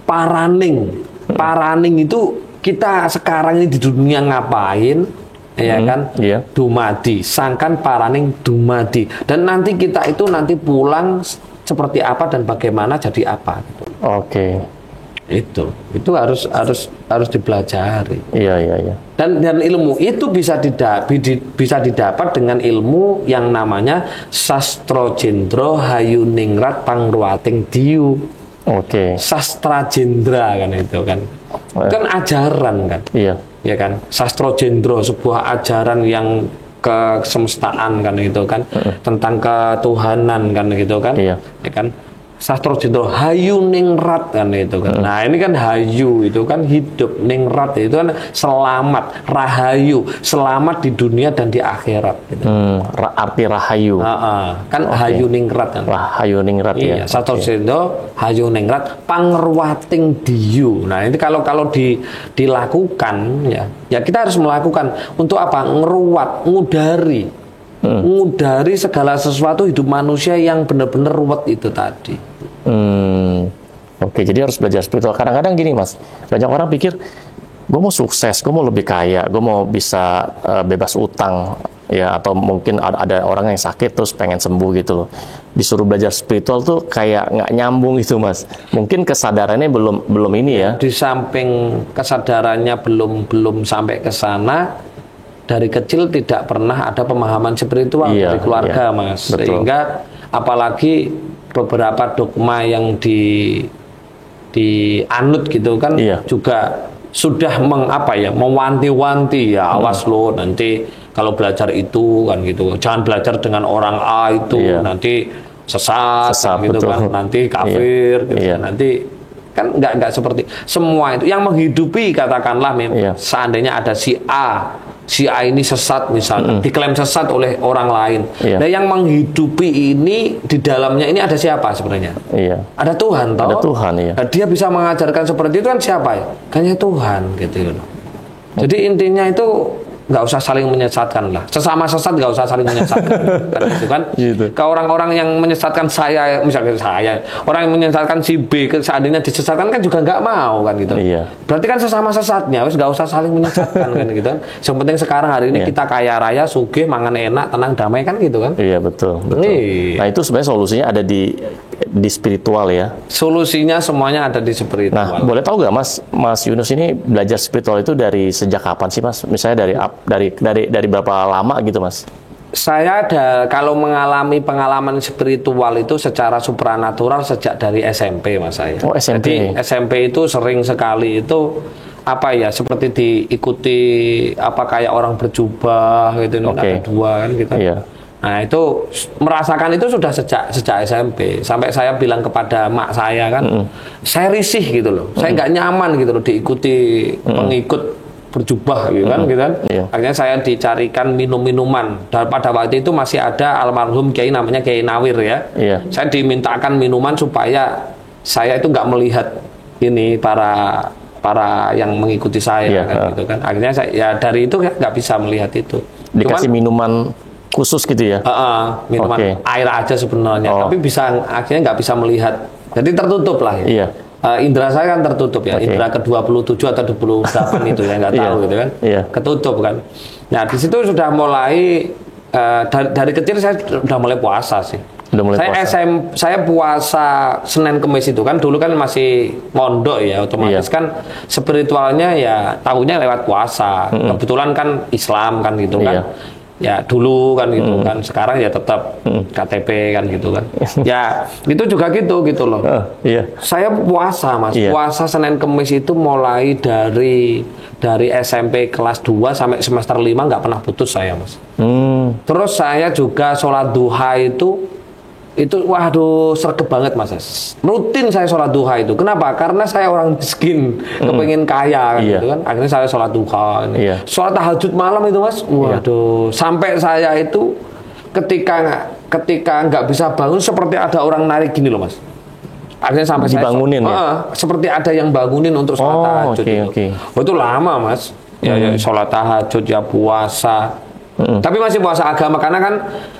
Speaker 1: Paraning itu kita sekarang ini di dunia ngapain? Ya kan? Dumadi, sangkan paraning dumadi. Dan nanti kita itu nanti pulang seperti apa dan bagaimana jadi apa gitu. Itu harus dipelajari.
Speaker 2: Iya.
Speaker 1: Dan ilmu itu bisa didapat dengan ilmu yang namanya sastra jendra hayuningrat pangruating diyu. Sastra jendra kan itu kan. Kan ajaran kan. Iya kan. Sastra jendra sebuah ajaran yang kesemestaan kan itu kan, tentang ketuhanan kan gitu kan. Ya kan. Sastra jendra hayu ningrat kan itu kan. Nah, ini kan hayu itu kan hidup, ningrat itu kan selamat, rahayu, selamat di dunia dan di akhirat gitu.
Speaker 2: Arti rahayu.
Speaker 1: Kan hayu ningrat kan.
Speaker 2: Rahayu ningrat ya.
Speaker 1: Sastra jendra hayu ningrat pangruating diyu. Nah, ini kalau dilakukan ya kita harus melakukan untuk apa? Ngeruat, ngudari segala sesuatu hidup manusia yang benar-benar ruwet itu tadi.
Speaker 2: Oke, jadi harus belajar spiritual. Kadang-kadang gini Mas, banyak orang pikir, gue mau sukses, gue mau lebih kaya, gue mau bisa bebas utang, ya, atau mungkin ada orang yang sakit terus pengen sembuh gitu loh. Disuruh belajar spiritual tuh kayak nggak nyambung gitu Mas. Mungkin kesadarannya belum ini ya.
Speaker 1: Di samping kesadarannya belum sampai ke sana, dari kecil tidak pernah ada pemahaman spiritual dari keluarga Mas.
Speaker 2: Betul.
Speaker 1: Sehingga apalagi beberapa dogma yang dianut gitu kan juga sudah mewanti-wanti ya, awas lo nanti kalau belajar itu kan gitu, jangan belajar dengan orang A itu nanti sesat gitu betul. Kan nanti kafir gitu. Nanti kan nggak seperti semua itu yang menghidupi, katakanlah seandainya ada si A ini sesat misalnya, diklaim sesat oleh orang lain. Nah, yang menghidupi ini di dalamnya ini ada siapa sebenarnya? Ada Tuhan, toh?
Speaker 2: Ada Tuhan,
Speaker 1: Nah, dia bisa mengajarkan seperti itu kan siapa ya? Hanya Tuhan gitu. Jadi intinya itu nggak usah saling menyesatkan lah. Sesama sesat nggak usah saling menyesatkan. Kan gitu kan? Gitu. Ke orang-orang yang menyesatkan saya, misalnya saya, orang yang menyesatkan si B, seandainya disesatkan kan juga nggak mau kan gitu. Berarti kan sesama sesatnya, wis nggak usah saling menyesatkan kan gitu kan. Yang penting sekarang hari ini kita kaya raya, sugih, mangan enak, tenang, damai kan gitu kan.
Speaker 2: Iya betul. Nah itu sebenarnya solusinya ada di spiritual ya.
Speaker 1: Solusinya semuanya ada di spiritual.
Speaker 2: Nah, boleh tahu nggak Mas Yunus ini belajar spiritual itu dari sejak kapan sih Mas? Misalnya dari berapa lama gitu Mas?
Speaker 1: Saya kalau mengalami pengalaman spiritual itu secara supranatural sejak dari SMP Mas saya.
Speaker 2: Oh, SMP.
Speaker 1: Jadi SMP itu sering sekali itu seperti diikuti kayak orang berjubah gitu, ada dua kan gitu. Nah itu merasakan itu sudah sejak SMP, sampai saya bilang kepada mak saya kan, saya risih gitu loh, saya nggak nyaman gitu loh diikuti pengikut berjubah gitu kan, Akhirnya saya dicarikan minum-minuman. Dan pada waktu itu masih ada almarhum Kiai namanya Kiai Nawir ya. Saya dimintakan minuman supaya saya itu nggak melihat ini para yang mengikuti saya kan gitu kan. Akhirnya saya dari itu nggak bisa melihat itu.
Speaker 2: Dikasih minuman khusus gitu ya?
Speaker 1: Minuman air aja sebenarnya, tapi akhirnya nggak bisa melihat, jadi tertutup lah ya. Indra saya kan tertutup ya, indra ke-27 atau 28 itu ya nggak tahu gitu kan, ketutup kan. Nah di situ sudah mulai dari kecil saya sudah mulai puasa sih. Saya puasa Senin Kemis itu kan, dulu kan masih mondok ya, otomatis kan spiritualnya ya tahunya lewat puasa. Kebetulan kan Islam kan gitu kan. Ya dulu kan gitu kan, sekarang ya tetap KTP kan gitu kan. Ya itu juga gitu loh. Saya puasa Mas, puasa Senin Kemis itu mulai dari SMP kelas 2 sampai semester 5 nggak pernah putus saya Mas. Terus saya juga sholat duha itu waduh sergep banget Mas. Rutin saya sholat duha itu. Kenapa? Karena saya orang miskin, kepengen kaya kan, gitu kan. Akhirnya saya sholat duha. Sholat tahajud malam itu Mas. Waduh, sampai saya itu ketika nggak bisa bangun seperti ada orang narik gini loh Mas. Akhirnya sampai
Speaker 2: dibangunin
Speaker 1: seperti ada yang bangunin untuk sholat tahajud. Itu lama Mas. Ya sholat tahajud ya puasa. Tapi masih puasa agama karena kan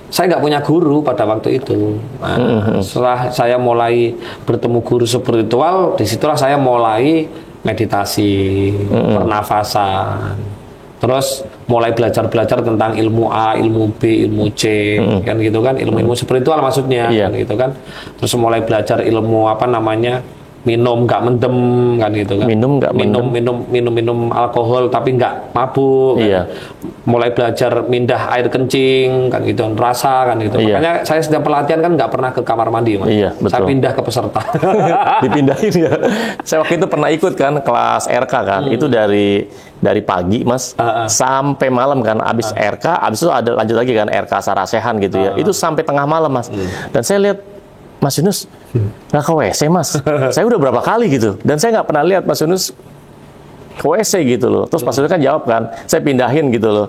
Speaker 1: saya nggak punya guru pada waktu itu. Nah, setelah saya mulai bertemu guru spiritual, disitulah saya mulai meditasi, pernafasan, terus mulai belajar tentang ilmu A, ilmu B, ilmu C, kan gitu kan, ilmu spiritual maksudnya, kan gitu kan. Terus mulai belajar ilmu minum nggak mendem kan gitu kan, minum alkohol tapi nggak mabuk kan? Mulai belajar mindah air kencing kan gitu, rasa kan gitu. Makanya saya setiap pelatihan kan nggak pernah ke kamar mandi Mas. Saya pindah ke peserta.
Speaker 2: Dipindahin ya. Saya waktu itu pernah ikut kan kelas RK kan, itu dari pagi Mas sampai malam kan, abis RK, abis itu ada lanjut lagi kan RK Sarasehan gitu ya, itu sampai tengah malam Mas. Dan saya lihat Mas Yunus nggak ke WC Mas. Saya udah berapa kali gitu, dan saya nggak pernah lihat Mas Yunus ke WC gitu loh. Terus Mas Yunus kan jawab kan, saya pindahin gitu loh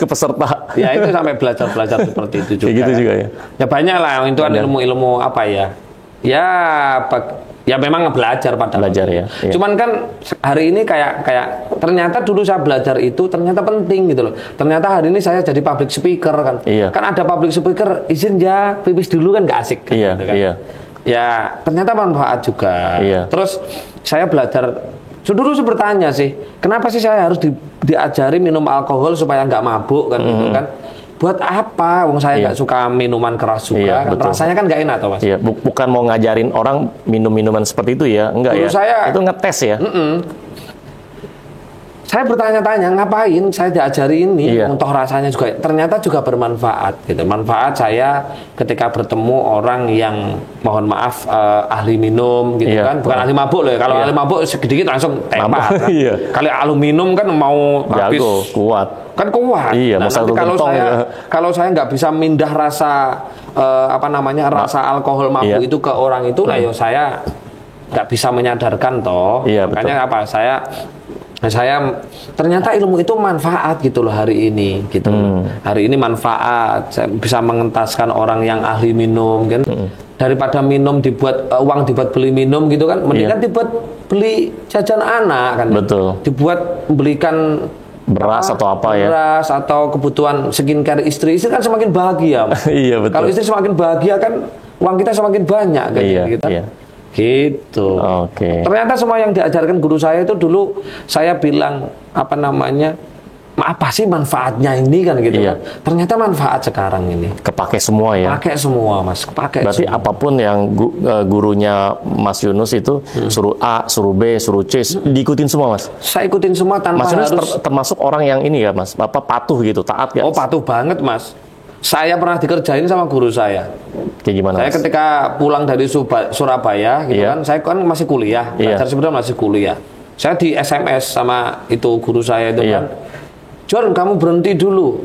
Speaker 2: ke peserta.
Speaker 1: Ya itu sampai belajar seperti itu juga.
Speaker 2: Gitu juga ya.
Speaker 1: Ya banyak lah, itu kan ilmu-ilmu ya memang belajar
Speaker 2: ya.
Speaker 1: Cuman kan hari ini kayak ternyata dulu saya belajar itu ternyata penting gitu loh. Ternyata hari ini saya jadi public speaker kan. Kan ada public speaker izin ya pipis dulu kan nggak asik kan, gitu kan. ya ternyata manfaat juga.
Speaker 2: Iya.
Speaker 1: Terus saya belajar, dulu saya bertanya sih, kenapa sih saya harus diajari minum alkohol supaya nggak mabuk kan gitu kan? Buat apa? Wong saya nggak suka minuman keras juga, kan rasanya kan nggak enak toh Mas.
Speaker 2: Iya, bukan mau ngajarin orang minum minuman seperti itu ya, enggak
Speaker 1: dulu
Speaker 2: ya?
Speaker 1: Saya
Speaker 2: itu ngetes ya.
Speaker 1: Saya bertanya-tanya, ngapain saya diajari ini?
Speaker 2: Iya.
Speaker 1: Untuk rasanya juga, ternyata juga bermanfaat gitu. Manfaat saya ketika bertemu orang yang mohon maaf ahli minum gitu kan, bukan ahli mabuk loh ya. Kalau ahli mabuk sedikit langsung tembak. Kan?
Speaker 2: Iya.
Speaker 1: Kalau ahli minum kan mau habis
Speaker 2: kuat.
Speaker 1: Kan kuat.
Speaker 2: Iya,
Speaker 1: nah, nanti kalau saya nggak bisa mindah rasa rasa alkohol mabuk itu ke orang itu, lah yo saya nggak bisa menyadarkan toh.
Speaker 2: Iya,
Speaker 1: makanya apa? Saya ternyata ilmu itu manfaat gitu loh hari ini gitu. Hari ini manfaat, saya bisa mengentaskan orang yang ahli minum kan. Daripada minum uang dibuat beli minum gitu kan, mendingan dibuat beli jajan anak kan.
Speaker 2: Betul.
Speaker 1: Dibuat belikan
Speaker 2: beras atau apa ya?
Speaker 1: Beras atau kebutuhan skincare istri kan semakin bahagia.
Speaker 2: Iya, betul.
Speaker 1: Kalau istri semakin bahagia kan uang kita semakin banyak kan gitu.
Speaker 2: Iya.
Speaker 1: Gitu.
Speaker 2: Oke.
Speaker 1: Ternyata semua yang diajarkan guru saya itu dulu saya bilang apa sih manfaatnya ini kan gitu.
Speaker 2: Iya.
Speaker 1: Kan. Ternyata manfaat sekarang ini.
Speaker 2: Kepake semua ya.
Speaker 1: Pakai semua Mas.
Speaker 2: Berarti
Speaker 1: semua.
Speaker 2: apapun yang gurunya Mas Yunus itu suruh A, suruh B, suruh C, diikutin semua Mas.
Speaker 1: Saya ikutin semua tanpa
Speaker 2: Mas Yunus
Speaker 1: harus.
Speaker 2: Termasuk orang yang ini ya Mas, patuh gitu, taat ya.
Speaker 1: Oh patuh banget Mas. Saya pernah dikerjain sama guru saya.
Speaker 2: Kayak gimana?
Speaker 1: Saya ketika pulang dari Surabaya gitu kan, saya kan masih kuliah, belajar sebenarnya masih kuliah. Saya di SMS sama itu guru saya itu kan, John kamu berhenti dulu.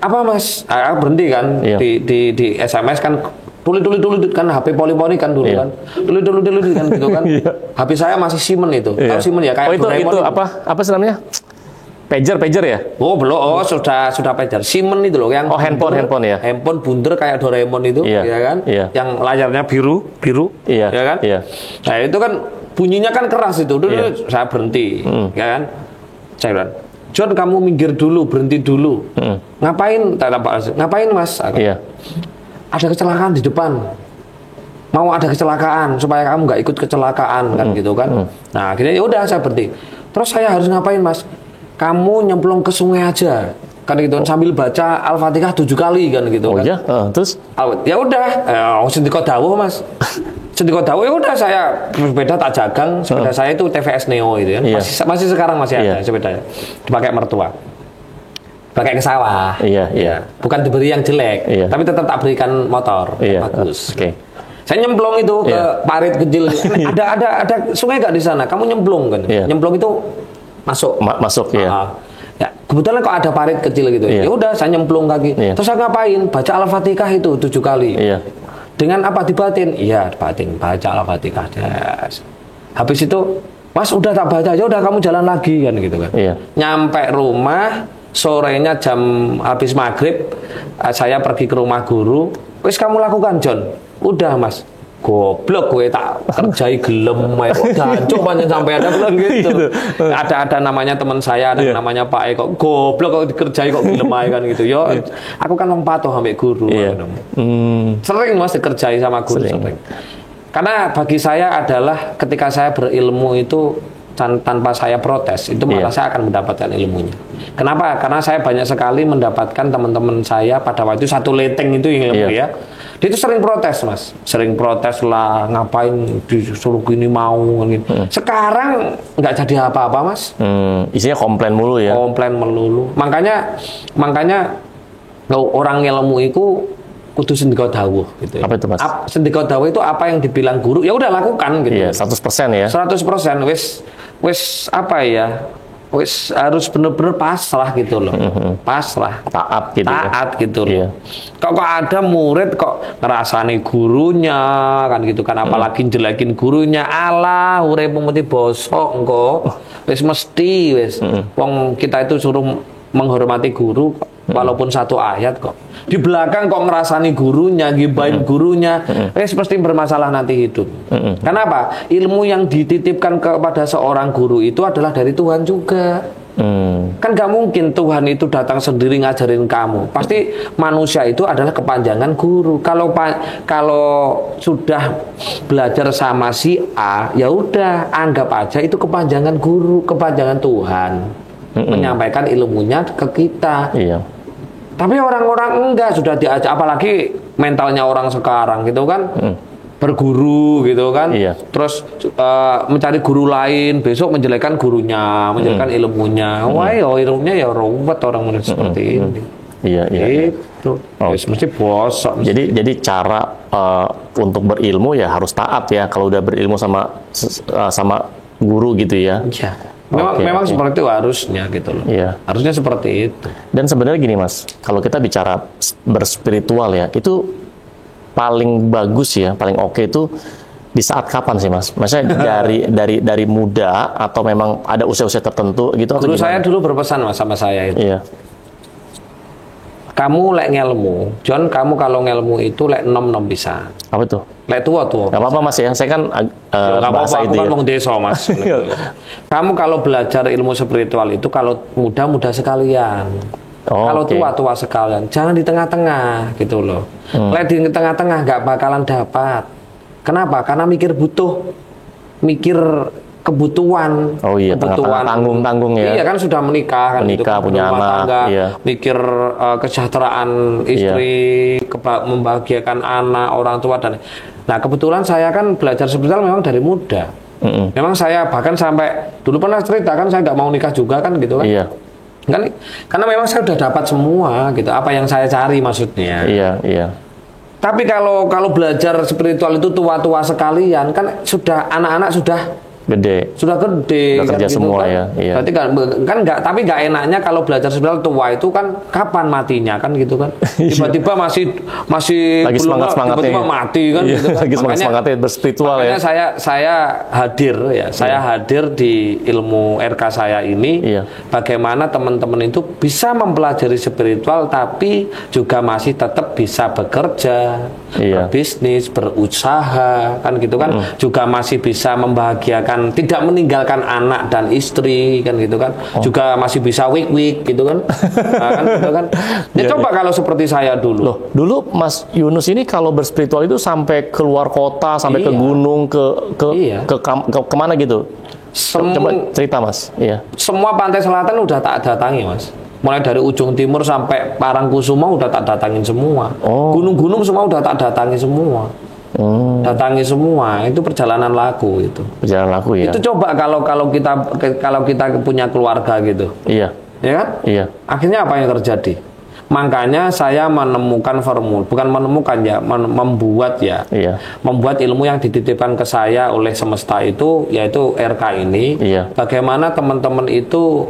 Speaker 1: Apa Mas? Berhenti kan di SMS kan, tulis kan HP poli-poli kan dulu kan, tulis kan gitu kan. HP saya masih Siemens itu, tahu Siemens ya kayak
Speaker 2: itu apa sih namanya? Pager ya?
Speaker 1: Oh belum, sudah pager. Siemens itu loh yang
Speaker 2: handphone ya.
Speaker 1: Handphone bundar kayak Doraemon itu, ya kan? Yang layarnya biru, ya kan?
Speaker 2: Iya.
Speaker 1: Nah itu kan bunyinya kan keras itu. Dulu saya berhenti, ya kan? Saya bilang, John kamu minggir dulu, berhenti dulu. Ngapain? Ngapain Mas?
Speaker 2: Iya.
Speaker 1: Ada kecelakaan di depan. Mau ada kecelakaan supaya kamu nggak ikut kecelakaan kan gitu kan? Nah akhirnya ya udah saya berhenti. Terus saya harus ngapain Mas? Kamu nyemplung ke sungai aja kan gitu sambil baca Al-Fatihah 7 kali kan gitu kan.
Speaker 2: Oh iya, terus
Speaker 1: ya udah sendiko dawuh Mas. Sendiko dawuh ya udah saya sepeda tak jagang, sepeda saya itu TVS Neo itu kan. Masih sekarang masih ada sepedanya. Dipakai mertua. Pakai ke sawah.
Speaker 2: Iya.
Speaker 1: Bukan diberi yang jelek, tapi tetap tak berikan motor. Bagus.
Speaker 2: Oke.
Speaker 1: Saya nyemplung itu ke parit kecil. Ada sungai nggak di sana? Kamu nyemplung kan? Nyemplung itu masuk
Speaker 2: ya.
Speaker 1: Ya kebetulan kok ada parit kecil gitu. Ya udah saya nyemplung kaki. Terus saya ngapain? Baca Al-Fatihah itu 7 kali. Dengan apa dibatin? Iya, dibatin. Baca Al-Fatihah. Habis itu, Mas udah tak baca, ya udah kamu jalan lagi kan gitu kan. Nyampe rumah sorenya jam habis maghrib, saya pergi ke rumah guru. Wis kamu lakukan John. Udah Mas. Goblok gue tak kerjai gelem ae kok jancuk pancen sampai ada bilang gitu. Ada namanya teman saya, ada namanya Pak Eko. Goblok kok dikerjai kok gelem ae kan gitu. Yo aku kan wong patuh ambek guru. Sering Mas dikerjai sama guru sering. Karena bagi saya adalah ketika saya berilmu itu tanpa saya protes, itu malah saya akan mendapatkan ilmunya. Kenapa? Karena saya banyak sekali mendapatkan teman-teman saya pada waktu itu satu leteng itu yang ilmu ya. Dia itu sering protes Mas, sering protes lah, ngapain disuruh gini mau gitu. Sekarang nggak jadi apa-apa Mas.
Speaker 2: Isinya komplain mulu ya.
Speaker 1: Komplain melulu. Makanya orang ilmu itu kudu sendika dawuh gitu.
Speaker 2: Apa itu Mas?
Speaker 1: Sendika dawuh itu apa yang dibilang guru, ya udah lakukan gitu.
Speaker 2: Iya, 100% ya.
Speaker 1: 100%. Wis apa ya? Wis harus bener-bener pasrah gitu loh. Pasrah.
Speaker 2: Taat gitu.
Speaker 1: Taat gitu loh. Kok ada murid kok ngerasani gurunya kan gitu kan, apalagi jelekin gurunya, alah uripmu mesti bosok engko. Wis mesti wis. Wong kita itu suruh menghormati guru walaupun satu ayat kok. Di belakang kok ngerasani gurunya, gibahin gurunya, pasti bermasalah nanti hidup. Kenapa? Ilmu yang dititipkan kepada seorang guru itu adalah dari Tuhan juga. Kan nggak mungkin Tuhan itu datang sendiri ngajarin kamu. Pasti manusia itu adalah kepanjangan guru. Kalau sudah belajar sama si A, ya udah anggap aja itu kepanjangan guru, kepanjangan Tuhan. Menyampaikan ilmunya ke kita.
Speaker 2: Iya.
Speaker 1: Tapi orang-orang enggak, sudah diajak, apalagi mentalnya orang sekarang gitu kan, berguru gitu kan, terus mencari guru lain, besok menjelekkan gurunya, menjelekkan ilmunya. Wah, ilmunya ya ruwet orang seperti ini.
Speaker 2: Iya.
Speaker 1: Itu mesti bosok.
Speaker 2: Jadi cara untuk berilmu ya harus taat ya. Kalau udah berilmu sama guru gitu ya.
Speaker 1: Iya. Memang seperti itu harusnya gitu loh.
Speaker 2: Iya.
Speaker 1: Harusnya seperti itu.
Speaker 2: Dan sebenarnya gini Mas, kalau kita bicara berspiritual ya, itu paling bagus ya, paling oke itu di saat kapan sih Mas? Maksudnya dari muda atau memang ada usia-usia tertentu gitu?
Speaker 1: Dulu saya berpesan Mas sama saya itu.
Speaker 2: Iya.
Speaker 1: Kamu lek ngelmu, John, kamu kalau ngelmu itu lek nom bisa.
Speaker 2: Apa tuh?
Speaker 1: Lek tua.
Speaker 2: Gak apa-apa Mas ya, saya kan bahasa itu
Speaker 1: ya. Aku kan desa Mas. Kamu kalau belajar ilmu spiritual itu kalau muda sekalian. Kalau tua sekalian, jangan di tengah-tengah gitu loh. Lek di tengah-tengah nggak bakalan dapat. Kenapa? Karena mikir kebutuhan.
Speaker 2: Oh iya, kebutuhan tanggung ya.
Speaker 1: Iya kan sudah menikah kan,
Speaker 2: menikah gitu, punya anak,
Speaker 1: tangga, mikir kesejahteraan istri, membahagiakan anak, orang tua dan. Nah kebetulan saya kan belajar spiritual memang dari muda. Memang saya bahkan sampai dulu pernah cerita kan saya nggak mau nikah juga kan gitu kan.
Speaker 2: Iya.
Speaker 1: Kan karena memang saya udah dapat semua gitu, apa yang saya cari maksudnya.
Speaker 2: Iya.
Speaker 1: Tapi kalau belajar spiritual itu tua-tua sekalian kan sudah anak-anak sudah
Speaker 2: sudah
Speaker 1: kerja
Speaker 2: gitu semua kan. Ya.
Speaker 1: Berarti kan nggak, tapi nggak enaknya kalau belajar spiritual tua itu kan kapan matinya kan gitu kan. Tiba-tiba masih
Speaker 2: lagi
Speaker 1: belum tiba-tiba
Speaker 2: mati
Speaker 1: kan gitu kan.
Speaker 2: Lagi semangatnya berspiritual ya.
Speaker 1: Saya hadir ya. Saya hadir di ilmu RK saya ini. Bagaimana teman-teman itu bisa mempelajari spiritual tapi juga masih tetap bisa bekerja, berbisnis, berusaha kan gitu kan. Juga masih bisa membahagiakan, tidak meninggalkan anak dan istri kan gitu kan, juga masih bisa wik gitu kan, kan gitu kan. Ya coba kalau seperti saya dulu.
Speaker 2: Loh, dulu Mas Yunus ini kalau berspiritual itu sampai keluar kota, sampai ke gunung, kemana gitu? Coba cerita Mas. Iya.
Speaker 1: Semua pantai selatan udah tak datangi Mas. Mulai dari ujung timur sampai Parangkusuma udah tak datangin semua. Gunung-gunung semua udah tak datangi semua. Datangi semua, itu perjalanan laku itu.
Speaker 2: Perjalanan laku ya.
Speaker 1: Itu coba kalau kita punya keluarga gitu.
Speaker 2: Iya.
Speaker 1: Ya kan?
Speaker 2: Iya.
Speaker 1: Akhirnya apa yang terjadi? Makanya saya menemukan membuat ilmu yang dititipkan ke saya oleh semesta itu, yaitu RK ini. Bagaimana teman-teman itu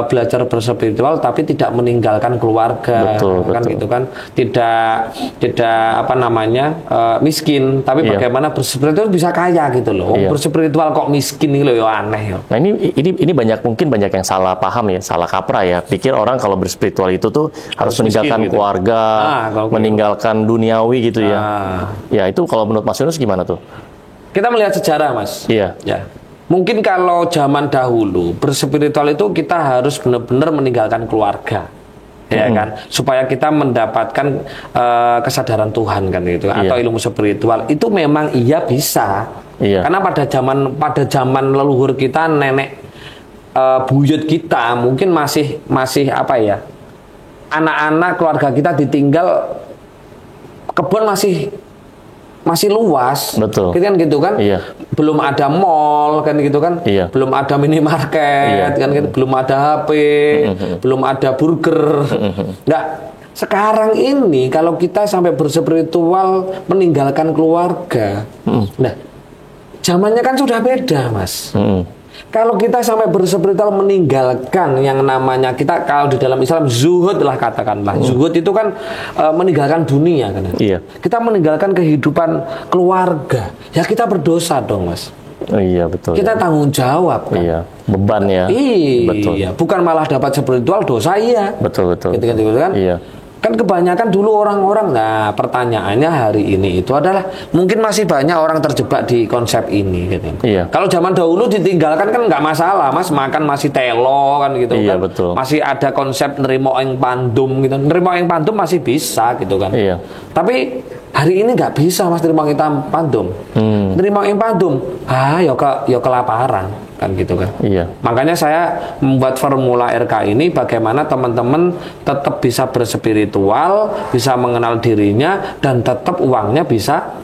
Speaker 1: belajar berspiritual tapi tidak meninggalkan keluarga, kan gitu kan, tidak apa namanya miskin, tapi bagaimana berspiritual bisa kaya gitu loh. Berspiritual kok miskin ini loh, ya aneh.
Speaker 2: Nah ini mungkin banyak yang salah paham ya, salah kaprah ya. Pikir orang kalau berspiritual itu tuh harus meninggalkan gitu. Keluarga, meninggalkan duniawi gitu ya. Ya itu kalau menurut Mas Yunus gimana tuh?
Speaker 1: Kita melihat sejarah Mas.
Speaker 2: Iya.
Speaker 1: Ya. Mungkin kalau zaman dahulu berspiritual itu kita harus benar-benar meninggalkan keluarga, ya kan, supaya kita mendapatkan kesadaran Tuhan kan gitu, atau ilmu spiritual itu memang bisa, karena pada zaman leluhur kita, nenek buyut kita mungkin masih apa ya, anak-anak keluarga kita ditinggal, kebun masih luas,
Speaker 2: betul,
Speaker 1: kan gitu kan, belum ada mall kan gitu kan, belum ada minimarket kan gitu, belum ada HP, belum ada burger, nggak. Sekarang ini kalau kita sampai berspiritual meninggalkan keluarga, nah zamannya kan sudah beda Mas. Kalau kita sampai berspiritual meninggalkan yang namanya, kita kalau di dalam Islam zuhud lah katakanlah. Zuhud itu kan meninggalkan dunia kan. Kita meninggalkan kehidupan keluarga. Ya kita berdosa dong Mas.
Speaker 2: Iya betul.
Speaker 1: Kita tanggung jawab kan.
Speaker 2: Iya, beban ya.
Speaker 1: Iya, betul. Bukan malah dapat spiritual dosa, iya.
Speaker 2: Betul.
Speaker 1: Gitu kan.
Speaker 2: Iya.
Speaker 1: Kan kebanyakan dulu orang-orang, nah pertanyaannya hari ini itu adalah mungkin masih banyak orang terjebak di konsep ini gitu.
Speaker 2: Iya.
Speaker 1: Kalau zaman dahulu ditinggalkan kan nggak masalah, Mas, makan masih telo kan gitu
Speaker 2: Iya,
Speaker 1: kan.
Speaker 2: betul.
Speaker 1: Masih ada konsep nerimo ing pandum gitu. Nerimo ing pandum masih bisa gitu kan.
Speaker 2: Iya.
Speaker 1: Tapi hari ini nggak bisa, Mas, nerimo ing pandum. Nerimo ing pandum, ya kelaparan kan gitu kan.
Speaker 2: Iya.
Speaker 1: Makanya saya membuat formula RK ini bagaimana teman-teman tetap bisa berspiritual, bisa mengenal dirinya, dan tetap uangnya bisa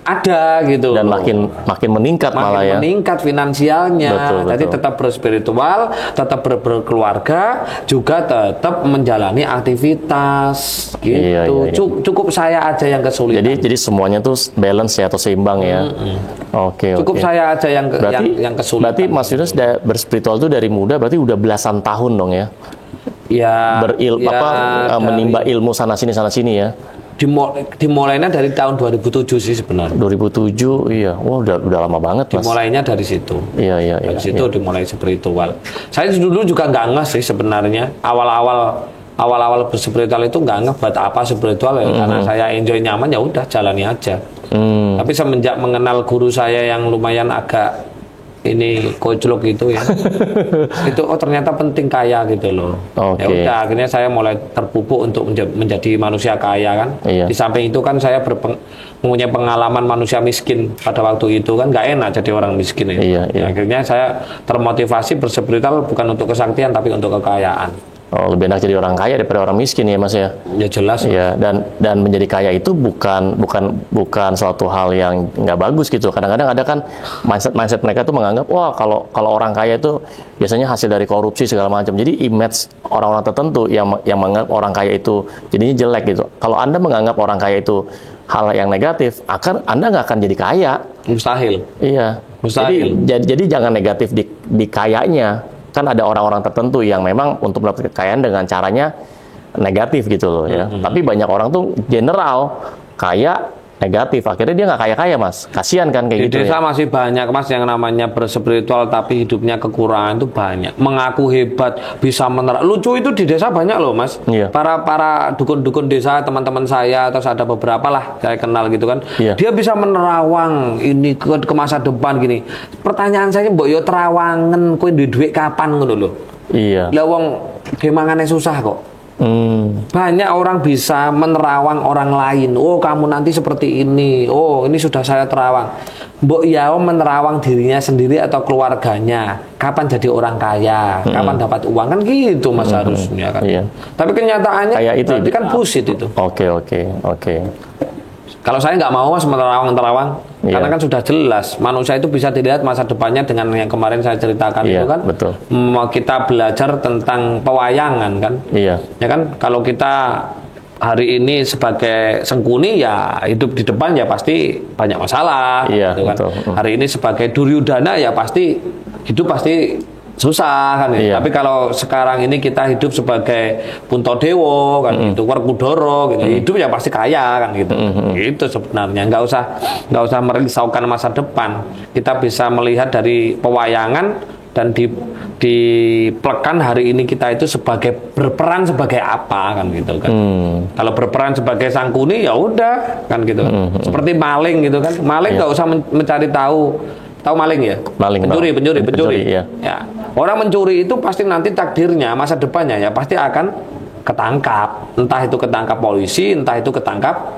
Speaker 1: ada gitu.
Speaker 2: Dan makin meningkat malah ya.
Speaker 1: Meningkat finansialnya.
Speaker 2: Betul,
Speaker 1: Jadi
Speaker 2: betul.
Speaker 1: tetap berspiritual, tetap berkeluarga, juga tetap menjalani aktivitas gitu.
Speaker 2: Iya, iya.
Speaker 1: Cukup saya aja yang kesulitan.
Speaker 2: Jadi semuanya tuh balance ya atau seimbang ya. Oke.
Speaker 1: Cukup saya aja yang yang kesulitan.
Speaker 2: Berarti Mas Yunus berspiritual tuh dari muda, berarti udah belasan tahun dong ya.
Speaker 1: Ya,
Speaker 2: Menimba ilmu sana sini ya.
Speaker 1: Dimulainya dari tahun 2007 sih sebenarnya.
Speaker 2: 2007, iya. Wah, udah lama banget, Mas.
Speaker 1: Dimulainya dari situ.
Speaker 2: Iya.
Speaker 1: Dari situ dimulai spiritual. Saya dulu juga nggak ngeh sih sebenarnya. Awal-awal berspiritual itu nggak ngeh buat apa spiritual ya. Karena saya enjoy nyaman, ya udah jalani aja. Tapi semenjak mengenal guru saya yang lumayan agak ini koclok gitu ya. Itu ternyata penting kaya gitu loh. Ya udah, akhirnya saya mulai terpupuk untuk menjadi manusia kaya kan.
Speaker 2: Iya.
Speaker 1: Di samping itu kan saya mempunyai pengalaman manusia miskin pada waktu itu kan, nggak enak jadi orang miskin ya.
Speaker 2: Iya.
Speaker 1: Akhirnya saya termotivasi berspiritual bukan untuk kesaktian tapi untuk kekayaan.
Speaker 2: Oh, lebih enak jadi orang kaya daripada orang miskin ya, Mas ya.
Speaker 1: Ya jelas.
Speaker 2: Ya, dan menjadi kaya itu bukan suatu hal yang nggak bagus gitu. Kadang-kadang ada kan mindset mereka tuh menganggap wah kalau orang kaya itu biasanya hasil dari korupsi segala macam. Jadi image orang-orang tertentu yang menganggap orang kaya itu jadinya jelek gitu. Kalau Anda menganggap orang kaya itu hal yang negatif, Anda nggak akan jadi kaya.
Speaker 1: Mustahil.
Speaker 2: Iya.
Speaker 1: Mustahil.
Speaker 2: Jadi jangan negatif di kayanya. Kan ada orang-orang tertentu yang memang untuk mendapatkan kekayaan dengan caranya negatif gitu loh ya. Tapi banyak orang tuh general kaya negatif, akhirnya dia nggak kaya-kaya, Mas. Kasihan kan kayak gitu.
Speaker 1: Di desa
Speaker 2: ya?
Speaker 1: masih banyak, Mas, yang namanya berspiritual tapi hidupnya kekurangan itu banyak. Mengaku hebat, bisa lucu itu di desa banyak loh, Mas.
Speaker 2: Iya.
Speaker 1: Para dukun-dukun desa, teman-teman saya, terus ada beberapa lah saya kenal gitu kan.
Speaker 2: Iya.
Speaker 1: Dia bisa menerawang ini ke masa depan gini. Pertanyaan saya, mbok yo terawangen kowe duwe kapan ngono lho.
Speaker 2: Iya.
Speaker 1: Lah wong gemangane susah kok. Banyak orang bisa menerawang orang lain. Oh, kamu nanti seperti ini. Oh, ini sudah saya terawang. Mbok Yao menerawang dirinya sendiri atau keluarganya. Kapan jadi orang kaya? Kapan dapat uang? Kan gitu, Mas, harusnya kan.
Speaker 2: Iya.
Speaker 1: Tapi kenyataannya
Speaker 2: Kayak itu,
Speaker 1: berarti kan bullshit itu.
Speaker 2: Oke.
Speaker 1: Kalau saya nggak mau, Mas, menerawang.
Speaker 2: Iya.
Speaker 1: Karena kan sudah jelas manusia itu bisa dilihat masa depannya dengan yang kemarin saya ceritakan
Speaker 2: Iya,
Speaker 1: itu kan.
Speaker 2: betul.
Speaker 1: Kita belajar tentang pewayangan kan.
Speaker 2: Iya.
Speaker 1: Ya kan, kalau kita hari ini sebagai Sengkuni ya hidup di depan ya pasti banyak masalah.
Speaker 2: Iya,
Speaker 1: gitu kan.
Speaker 2: betul.
Speaker 1: Hari ini sebagai Duryudana ya pasti hidup pasti susah kan ya.
Speaker 2: Iya.
Speaker 1: Tapi kalau sekarang ini kita hidup sebagai Puntadewa kan gitu, Werkudara gitu, hidup ya pasti kaya kan gitu. Itu sebenarnya nggak usah merisaukan masa depan. Kita bisa melihat dari pewayangan dan diplekan hari ini kita itu berperan sebagai apa kan gitu kan. Kalau berperan sebagai Sangkuni ya udah kan gitu. Seperti maling gitu kan. Maling nggak usah mencari tahu maling ya? Pencuri.
Speaker 2: Iya.
Speaker 1: Ya. Orang mencuri itu pasti nanti takdirnya, masa depannya ya pasti akan ketangkap. Entah itu ketangkap polisi, entah itu ketangkap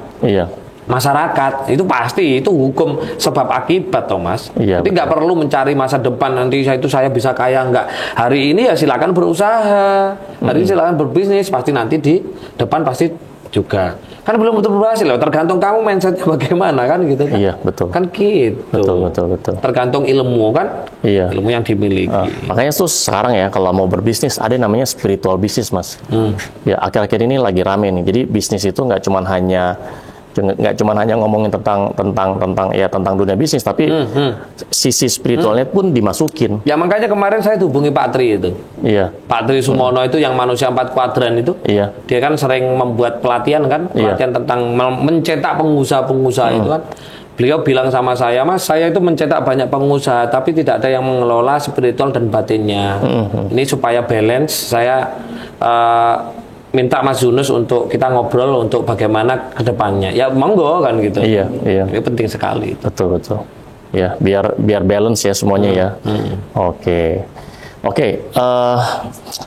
Speaker 1: masyarakat. Itu pasti, itu hukum sebab akibat, Thomas.
Speaker 2: Iya,
Speaker 1: jadi nggak perlu mencari masa depan nanti saya bisa kaya enggak. Hari ini ya silakan berusaha. Hari ini silakan berbisnis, pasti nanti di depan pasti juga. Kan belum tentu berhasil loh, tergantung kamu mindsetnya bagaimana kan gitu kan.
Speaker 2: Iya, betul.
Speaker 1: Kan gitu.
Speaker 2: Betul.
Speaker 1: Tergantung ilmu kan.
Speaker 2: Iya.
Speaker 1: Ilmu yang dimiliki.
Speaker 2: Makanya tuh sekarang ya kalau mau berbisnis ada namanya spiritual bisnis, Mas. Ya akhir-akhir ini lagi rame nih. Jadi bisnis itu nggak cuma hanya ngomongin tentang dunia bisnis, tapi sisi spiritualnya pun dimasukin.
Speaker 1: Ya makanya kemarin saya hubungi Pak Tri itu.
Speaker 2: Iya.
Speaker 1: Pak Tri Sumono itu yang manusia 4 kuadran itu.
Speaker 2: Iya.
Speaker 1: Dia kan sering membuat pelatihan kan, pelatihan tentang mencetak pengusaha-pengusaha itu kan. Beliau bilang sama saya, Mas, saya itu mencetak banyak pengusaha, tapi tidak ada yang mengelola spiritual dan batinnya. Ini supaya balance, saya minta Mas Yunus untuk kita ngobrol untuk bagaimana ke depannya. Ya monggo kan gitu.
Speaker 2: Iya, iya.
Speaker 1: Itu penting sekali.
Speaker 2: Betul, betul. Ya, biar balance ya semuanya ya. Oke. Oke,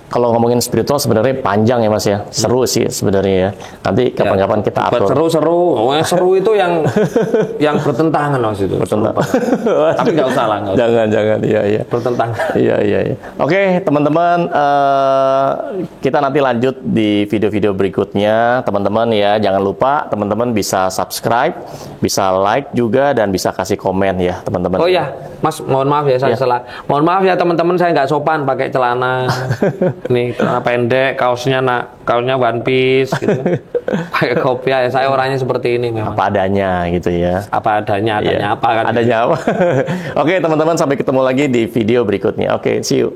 Speaker 2: kalau ngomongin spiritual sebenarnya panjang ya Mas ya, seru sih sebenarnya ya. Nanti kapan-kapan kita atur.
Speaker 1: Seru, seru itu yang bertentangan Mas itu.
Speaker 2: Bertentangan.
Speaker 1: Tapi nggak usah lah, nggak usah.
Speaker 2: Jangan, iya.
Speaker 1: Bertentangan.
Speaker 2: Iya. Oke, teman-teman, kita nanti lanjut di video-video berikutnya. Teman-teman ya, jangan lupa teman-teman bisa subscribe, bisa like juga, dan bisa kasih komen ya teman-teman.
Speaker 1: Oh ya, Mas, mohon maaf ya saya salah. Mohon maaf ya teman-teman, saya nggak sopan pakai celana. Nih, celana pendek, kaosnya one piece gitu. Pakai kopiah ya, saya orangnya seperti ini memang.
Speaker 2: Apa adanya gitu ya.
Speaker 1: Apa adanya apa kan.
Speaker 2: Adanya apa. Oke, teman-teman, sampai ketemu lagi di video berikutnya. Oke, see you.